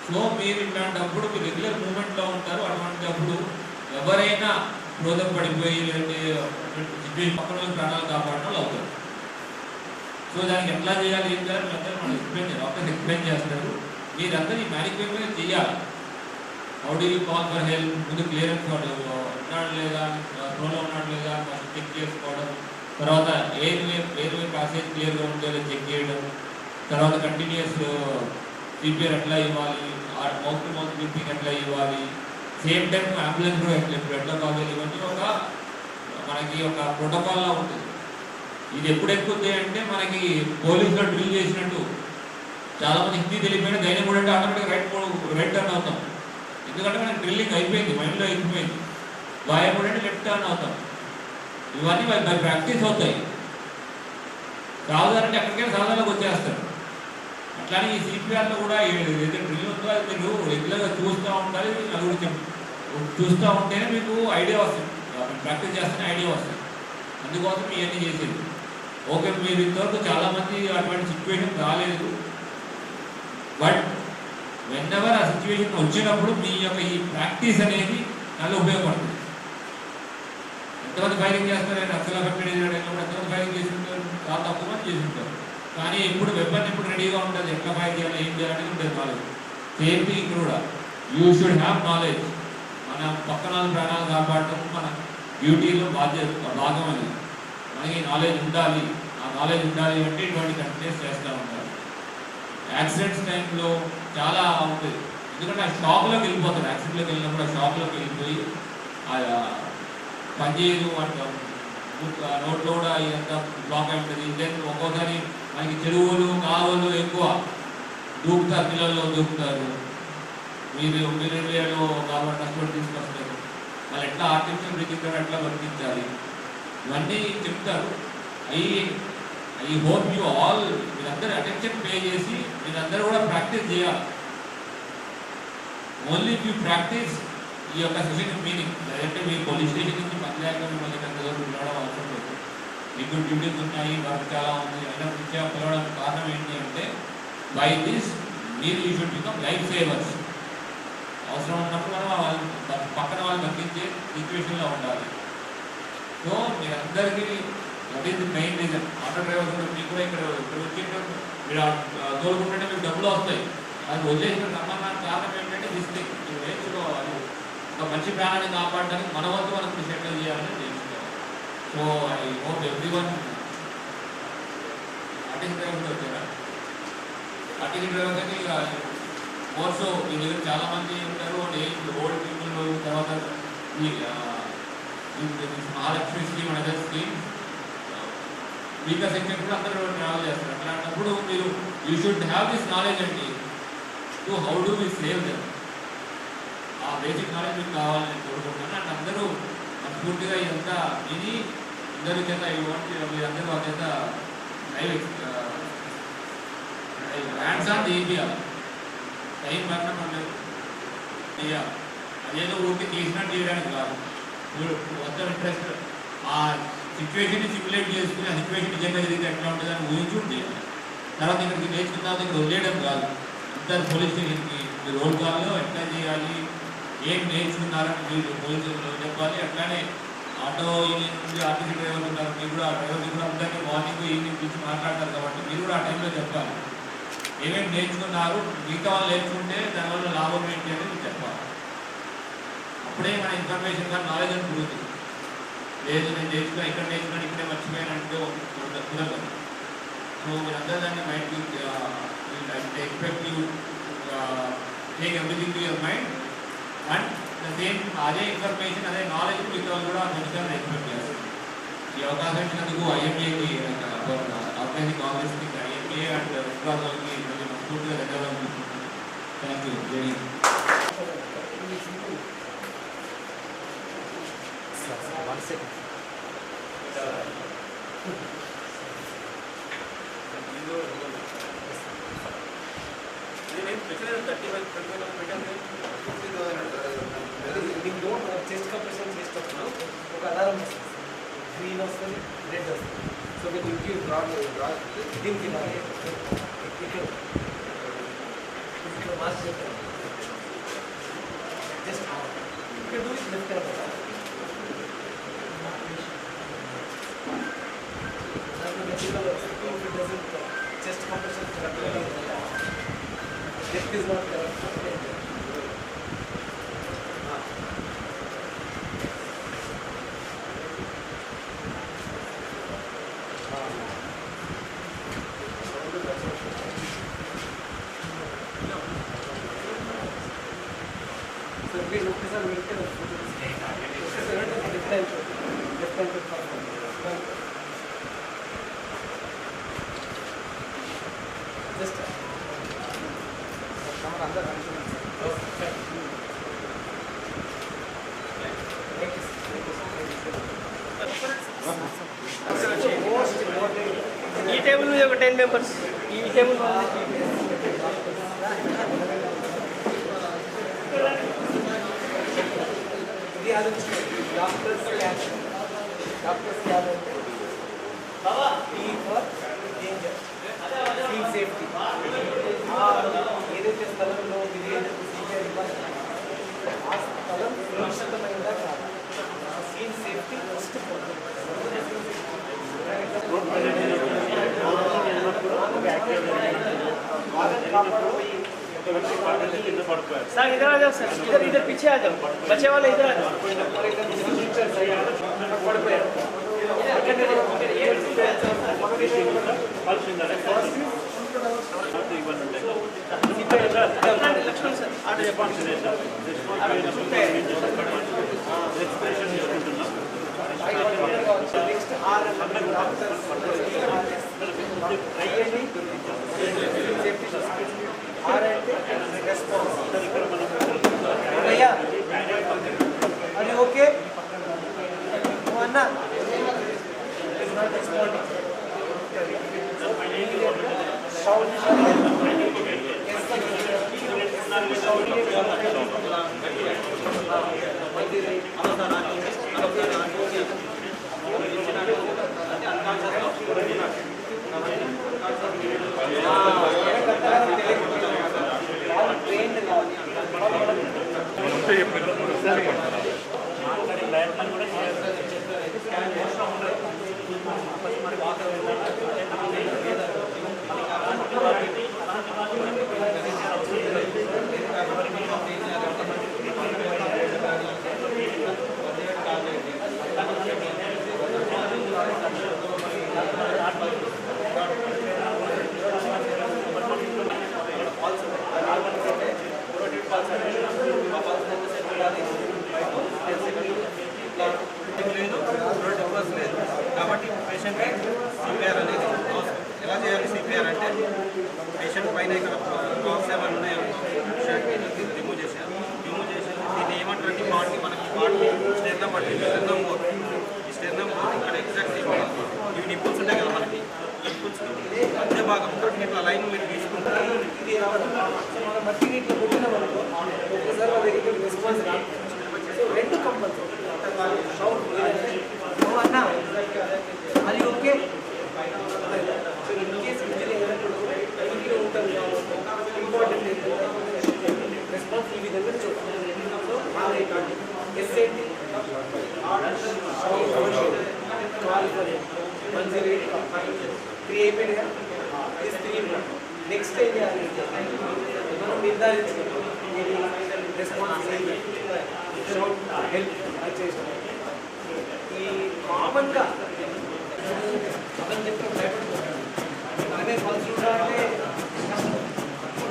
సో మీరు ఇట్లాంటప్పుడు మీరు రెగ్యులర్ మూవ్మెంట్లో ఉంటారు. అటువంటిప్పుడు ఎవరైనా క్రోధం పడిపోయి లేదంటే సిచ్యువేషన్ పక్కన ప్రాణాలు కాపాడడం అవుతారు. సో దానికి ఎట్లా చేయాలి, ఏం చేయాలి అందరూ మనం డాక్టర్స్ ఎక్స్ప్లెయిన్ చేస్తారు. మీరందరూ ఈ మేనేజ్మెంట్ చేయాలి. How do you call for help, ముందు క్లియరెన్స్ ఉన్నాడు లేదా, ఫ్లోలో ఉన్నాడు లేదా ఫస్ట్ చెక్ చేసుకోవడం, తర్వాత ఎయిర్వే ప్యాసేజ్ క్లియర్గా ఉందో లేదా చెక్ చేయడం, తర్వాత కంటిన్యూస్ సిపిఆర్ ఎట్లా ఇవ్వాలి, మౌత్ టు మౌత్ బ్రీతింగ్ ఎట్లా ఇవ్వాలి, సేమ్ టైం అంబులెన్స్ కూడా ఎట్లా కావాలి, ఇవన్నీ మనకి ఒక ప్రోటోకాల్లా ఉంటుంది. ఇది ఎప్పుడు ఎక్కుతుంది అంటే మనకి పోలీసులో డ్రిల్ చేసినట్టు చాలామంది హిందీ తెలియపోయినా ధైర్యం కూడా అంటే ఆటోమేటిక్గా రైట్ టర్న్ అవుతాం. ఎందుకంటే మనకి డ్రిల్లింగ్ అయిపోయింది, మైండ్లో అయిపోయింది. భయం కూడా లెఫ్ట్ టర్న్ అవుతాం. ఇవన్నీ బై ప్రాక్టీస్ అవుతాయి. సాధారణ ఎక్కడికైనా సాధారణంగా వచ్చేస్తారు. అట్లానే ఈ సిపిఆర్లో కూడా ఏదైతే డ్రిల్ ఉందో అది మీరు రెగ్యులర్గా చూస్తూ ఉండాలి. నలుగురు చూస్తూ ఉంటేనే మీకు ఐడియా వస్తుంది, ప్రాక్టీస్ చేస్తేనే ఐడియా వస్తుంది. అందుకోసం ఇవన్నీ చేసేది. ఓకే, మీరు ఇంతవరకు చాలామంది అటువంటి సిచ్యువేషన్ రాలేదు. బట్ వెన్నెవర్ ఆ సిచ్యువేషన్ వచ్చినప్పుడు మీ యొక్క ఈ ప్రాక్టీస్ అనేది చాలా ఉపయోగపడుతుంది. ఎంతమంది ఫైరింగ్ చేస్తారు, నక్సల్ అఫెక్టెడ్ ఏరియాలో ఎంతమంది ఫైరింగ్ చేసి ఉంటారు? చాలా తక్కువ మంది చేసి ఉంటారు. కానీ ఎప్పుడు వెపన్ ఎప్పుడు రెడీగా ఉంటుంది, ఎట్లా ఫైర్ చేయాలి, ఏం చేయాలని ఉంటుంది నాలెడ్జ్. సేమ్ థింగ్ ఇక్కడ కూడా యూ షుడ్ హ్యావ్ నాలెడ్జ్. మన పక్కన ప్రాణాలు కాపాడటం మన డ్యూటీలో భాగం అది. మనకి నాలెడ్జ్ ఉండాలి. ఆ నాలెడ్జ్ ఉండాలి అంటే ఇటువంటి కంటిన్యూస్ చేస్తూ ఉంటారు. యాక్సిడెంట్స్ టైంలో చాలా ఉంటుంది. ఎందుకంటే ఆ షాక్లోకి వెళ్ళిపోతారు. యాక్సిడెంట్లోకి వెళ్ళినప్పుడు ఆ షాక్లోకి వెళ్ళిపోయి పనిచేయదు అంటాం. నోట్లో కూడా ఇదంతా బ్లాక్ అయి ఉంటుంది. దెన్ ఒక్కోసారి మనకి చెరువులు కాలువలు ఎక్కువ దూకుతారు, పిల్లల్లో దూకుతారు. మీరు ఏరియాలో కాబట్టి ట్రాన్స్పోర్ట్ తీసుకొస్తారు. వాళ్ళు ఎట్లా ఆర్టిఫిషియల్ బ్రీతింగ్ ఎట్లా వర్తించాలి ఇవన్నీ చెప్తారు. ఐ హోప్ యూ ఆల్ మీరందరూ అటెన్షన్ పే చేసి మీరందరూ కూడా ప్రాక్టీస్ చేయాలి. ఓన్లీ ఇఫ్ యూ ప్రాక్టీస్ ఈ యొక్క సెషన్ మీనింగ్. లేదంటే మీ పోలీస్ స్టేషన్ నుంచి పనిచేయక మిమ్మల్ని పెద్ద దూరం రావడం అవసరం లేదు. మీకు డ్యూటీస్ ఉన్నాయి, వర్క్ చాలా ఉంది అయినా విద్యా పిలవడానికి కారణం ఏంటి అంటే బై దిస్ మీరు you should become life savours. అవసరం ఉన్నప్పుడు మనం పక్కన వాళ్ళు బతికించే సిచ్యువేషన్లో ఉండాలి. సో మీరందరికీ that is the main reason. Auto drivers మీకు కూడా ఇక్కడ వచ్చేటప్పుడు మీరు తోలుకుంటుంటే మీకు డబ్బులు వస్తాయి, అది వదిలేసిన రమ్మడానికి కారణం ఏంటంటే దిస్తే మీరు నేర్చుకోవాలి. ఒక మంచి ప్రాణాన్ని కాపాడడానికి మన వద్ద మనం కృషి ఎట్లా చేయాలని నేర్చుకోవాలి. So I hope everyone RTC drivers వచ్చారా? ఆర్టీసీ డ్రైవర్స్ అని ఇక ఆల్సో ఈ దగ్గర చాలామంది ఉంటారు, ఓల్డ్ పీపుల్, తర్వాత ఈ మహాలక్ష్మి స్కీమ్ అనే స్కీమ్ వీకర్ సెక్షన్ కూడా అందరూ ట్రావెల్ చేస్తారు. అట్లాంటప్పుడు మీరు you should have this knowledge అండి to how do we save them. ఆ బేసిక్ నాలెడ్జ్ మీకు కావాలని కోరుకుంటున్నాను. అండ్ అందరూ మనస్ఫూర్తిగా ఇదంతా విని అందరి చేత మీరందరూ వాళ్ళ చేత హ్యాండ్స్ ఆన్ చేయాలి. టైం పక్కన మనం చేయాలి. అదేదో ఊరికి తీసినట్టు చేయడానికి కాదు. మొత్తం ఇంట్రెస్ట్ ఆ సిచ్యువేషన్ని సిమ్యులేట్ చేసుకుని ఆ సిచ్యువేషన్ నిజంగా జరిగితే ఎట్లా ఉంటుందని ఊహించుంటే తర్వాత ఇక్కడికి నేర్చుకున్న తర్వాత ఇక్కడ వదిలేయడం కాదు. ఇద్దరు పోలీస్ స్టేషన్కి మీరు రోల్ కాల్లో ఎట్లా చేయాలి, ఏం నేర్చుకున్నారని మీరు పోలీసులు చెప్పాలి. అట్లానే ఆటో యూనియన్ నుండి ఆర్టీసీ డ్రైవర్లు ఉన్నారు, మీరు కూడా ఆ డ్రైవర్లు కూడా అందరినీ మార్నింగ్ ఈవినింగ్ గురించి మాట్లాడతారు కాబట్టి మీరు కూడా ఆ టైంలో చెప్పాలి. ఏమేమి నేర్చుకున్నారు, మిగతా వాళ్ళు నేర్చుకుంటే దానివల్ల లాభం ఏంటి అనేది మీరు చెప్పాలి. అప్పుడే మన ఇన్ఫర్మేషన్ కానీ నాలెడ్జ్ అని కుదురుతుంది. లేదు నేను నేర్చుకున్నా ఇక్కడ నేర్చుకున్నాను ఇక్కడే మర్చిపోయానంటే కుదరదు. సో మీరందరూ దాన్ని mind expect you take everything to your mind and the same అదే ఇన్ఫర్మేషన్ అదే నాలెడ్జ్ మిగతా కూడా మంచిగా ఎక్స్పెక్ట్ చేస్తారు. ఈ అవకాశం ఇచ్చినందుకు ఐఎంఏకి ఆర్గనైజింగ్ కాంగ్రెస్కి ఐఎంఏ అండ్ విశ్వాసాలకి పూర్తిగా దగ్గర థ్యాంక్ యూ. జై హింద్. చెస్ట్ కంప్రెషన్ చేసేటప్పుడు ఒక అలారం వస్తుంది, గ్రీన్ వస్తుంది, రెడ్ వస్తుంది. సో మీరు దీనికి దీనికి ఇక్కడ మార్చి చెప్తాను. జస్ట్ ఇక్కడ డూ ఇట్ లెఫ్ట్ అనమాట. Chest compression left is not correct. ఈ టేబుల్ మీద ఒక 10 మెంబర్స్, ఈ టేబుల్ డాక్టర్స్ ఫీల్ సేఫ్టీ ఏదైతే స్థలంలో ఆ స్థలం సురక్షితమైందా కాదు, ఫీల్ సేఫ్టీ ఫస్ట్ सर इधर आ जाओ सर, इधर इधर पीछे आ जाओ, बच्चे वाले इधर आ जाओ. लक्ष्मण सर भैया अरे ओके अन्ना షర్ట్ పైన ఇక్కడ బాక్స్ ఏమైనా ఉన్నాయో షర్ట్ రిమూవ్ చేశారు. రిమూవ్ చేసి దీన్ని ఏమంటారంటే పార్టీ మనకి పార్టీ స్టెర్నం పట్టి స్టెర్నం బోర్డు ఈ స్టెర్నం బోర్డు ఇక్కడ ఎగ్జాక్ట్లీ ఇవి నిప్పుల్స్ ఉంటాయి కదా మనకి నిప్పుల్స్ మధ్య భాగం ఇట్లా లైన్ మీరు తీసుకుంటారు. రెండు కంపల్సరీ అన్న అది ఓకే. ఇన్ కేసు ఇంట్లో ఉంటుంది ఇంపార్టెంట్ రెస్పాన్స్ ఈ విధంగా చూడాలి. ఎస్ ఏంటి త్రీ అయిపోయినాయి. నెక్స్ట్ ఏం చేయాలి మనం నిర్ధారించుకుంటాం రెస్పాన్స్ హెల్ప్ చేస్తాం. ఈ కామన్గా మనం చెప్పిన భయపడుతున్నాం మనమే కలుసుకుంటే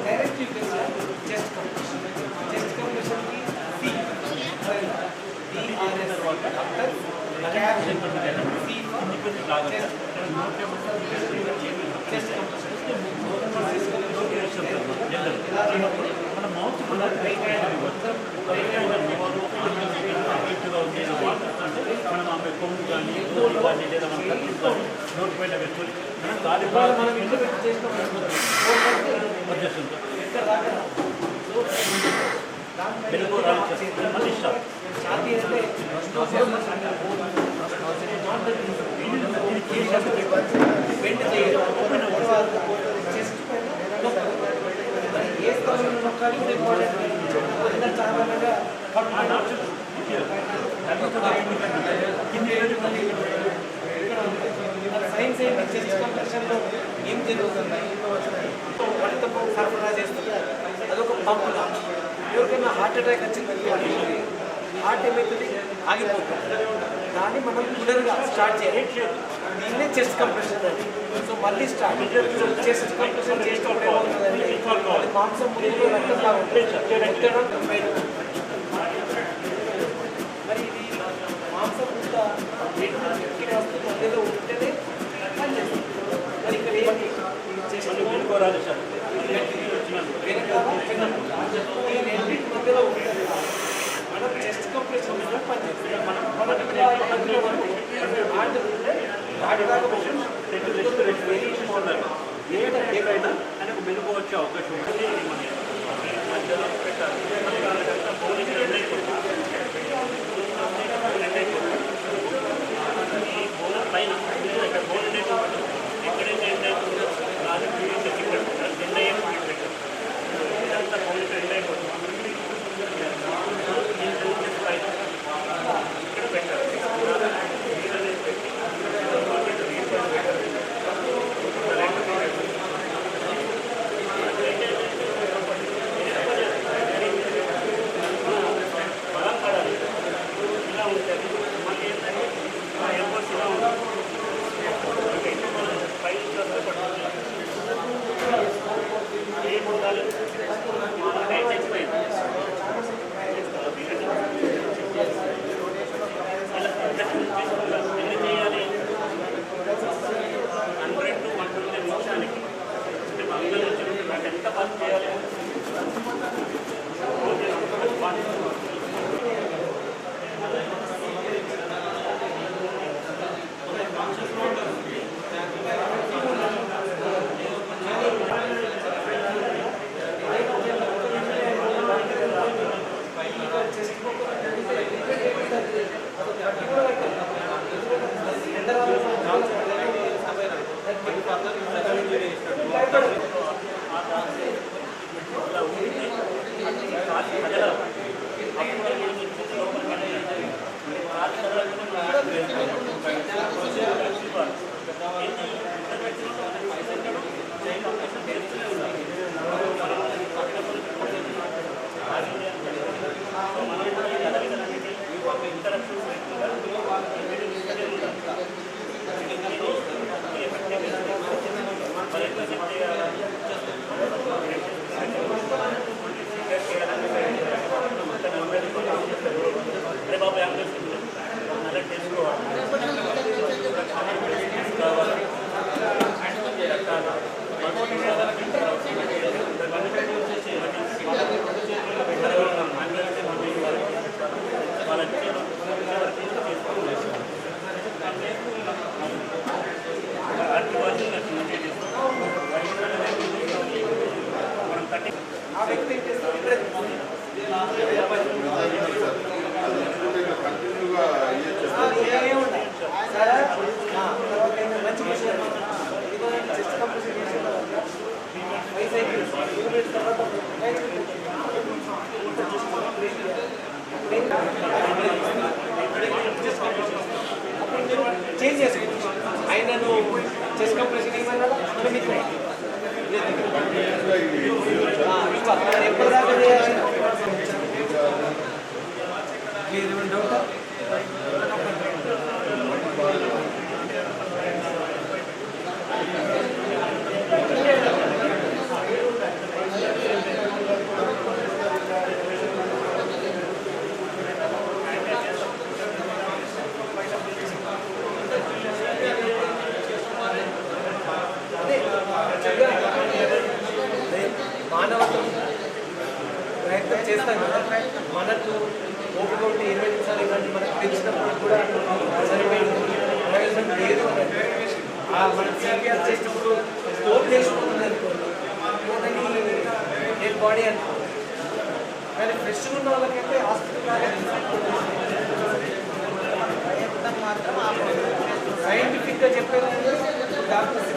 డైరెక్ట్ చెస్ట్ కంప్రెషన్ కి డిఆర్ఎస్ డాక్టర్ క్యాప్షన్ సి చెస్ట్ కంప్రెషన్ మన మౌత్ కూడా రైట్ హ్యాండ్ మనం ఆమె కొమ్ము కానీ కానీ లేదా మనం కట్టించుకొని నోటి పైన పెట్టుకొని మనం గాలి మనం ఇంట్లో పెట్టి చేసుకుంటాం. మళ్ళీ ఇష్టం ఛాతీ అంటే బెండ్ చేయాలి. చెస్ట్ పైన ఏ స్థలంలో నొక్కాలి కూడా ఇంపార్టెంట్. సాధారణంగా సైన్స్ ఏంటి చెస్ట్ కంప్రెషన్లో ఏం జరుగుతుంది రక్తం సరఫరా చేస్తుంది. అదొక పంపుగా ఎవరికైనా హార్ట్ అటాక్ వచ్చింది హార్ట్ ఏమవుతుంది ఆగిపోతుంది. దాన్ని మనం క్లియర్గా స్టార్ట్ చేయాలి. దీన్నే చెస్ట్ కంప్రెషన్ అని. సో మళ్ళీ స్టార్ట్ చెస్ట్ కంప్రెషన్ చేసినప్పుడు ఏమవుతుందంటే మాంసం ముందు రక్తం లాగుంటుంది. మరి ఇది మాంసం ముందు ఎక్కిన వస్తువు మధ్యలో ఉంటేనే పనిచేస్తుంది. మరి ఇక్కడ ఏంటి చెస్ట్ వెళ్ళుకోరాలి సార్ వెనకాల ఈ రెండింటి మధ్యలో ఉంటుంది. మనం చెస్ట్ కంప్రెషన్ పనిచేస్తుంది. మనం ఏదైనా ఆయనకు మెలుగు వచ్చే అవకాశం ఉంటుంది. మధ్యలో పెట్టాలి ఈ బోలర్ పైన ఇక్కడ బోల్ ఎక్కడైతే ఎండ్ అవుతుందో దాని ఎండ్ అయ్యే పాయింట్ పెట్టారు. ఇదంతా బోల్ ఎండ్ అయిపోతుంది. ఇక్కడ పెట్టారు బలం పడాలి. ఇలా ఉంటుంది. మళ్ళీ ఏంటంటే ఆ ఎఫర్ట్స్ ఇలా ఉంటుంది. పై పడుతుంది ఏం ఉండాలి చచ్చిపోయింది. ఎన్ని చేయాలి 100 to 120 నిమిషానికి. అంటే అందరూ నాకు ఎంత పని చేయాలి కావాలి ఆ వ్యక్తి ఏం చేస్తారు ఇప్పుడే మంచి విషయం చెస్ట్ కంప్రెషన్ చేసిన తర్వాత చేంజ్ చేసుకోవచ్చు. ఆయనను చెస్ట్ కంప్రెషన్ ఏమన్నా ఎప్పటిదాకా చేయాలి ఏమైనా డౌటా? మానవత్వం ప్రయత్నం చేస్తాం కదా, మనకు ఓపిక ఉంటే 20 నిమిషాలు ఇవ్వండి, మనకు తెలిసినప్పుడు కూడా సరిపోయిన ప్రయోజనం లేదు అని మనం సిపిఆర్ చేసినప్పుడు స్టోర్ చేసుకుంటుంది అనుకోండి డెడ్ బాడీ అనుకోండి. కానీ ఫ్రెష్గా ఉన్న వాళ్ళకైతే హాస్పిటల్ ప్రయత్నం మాత్రం సైంటిఫిక్గా చెప్పేది డాక్టర్స్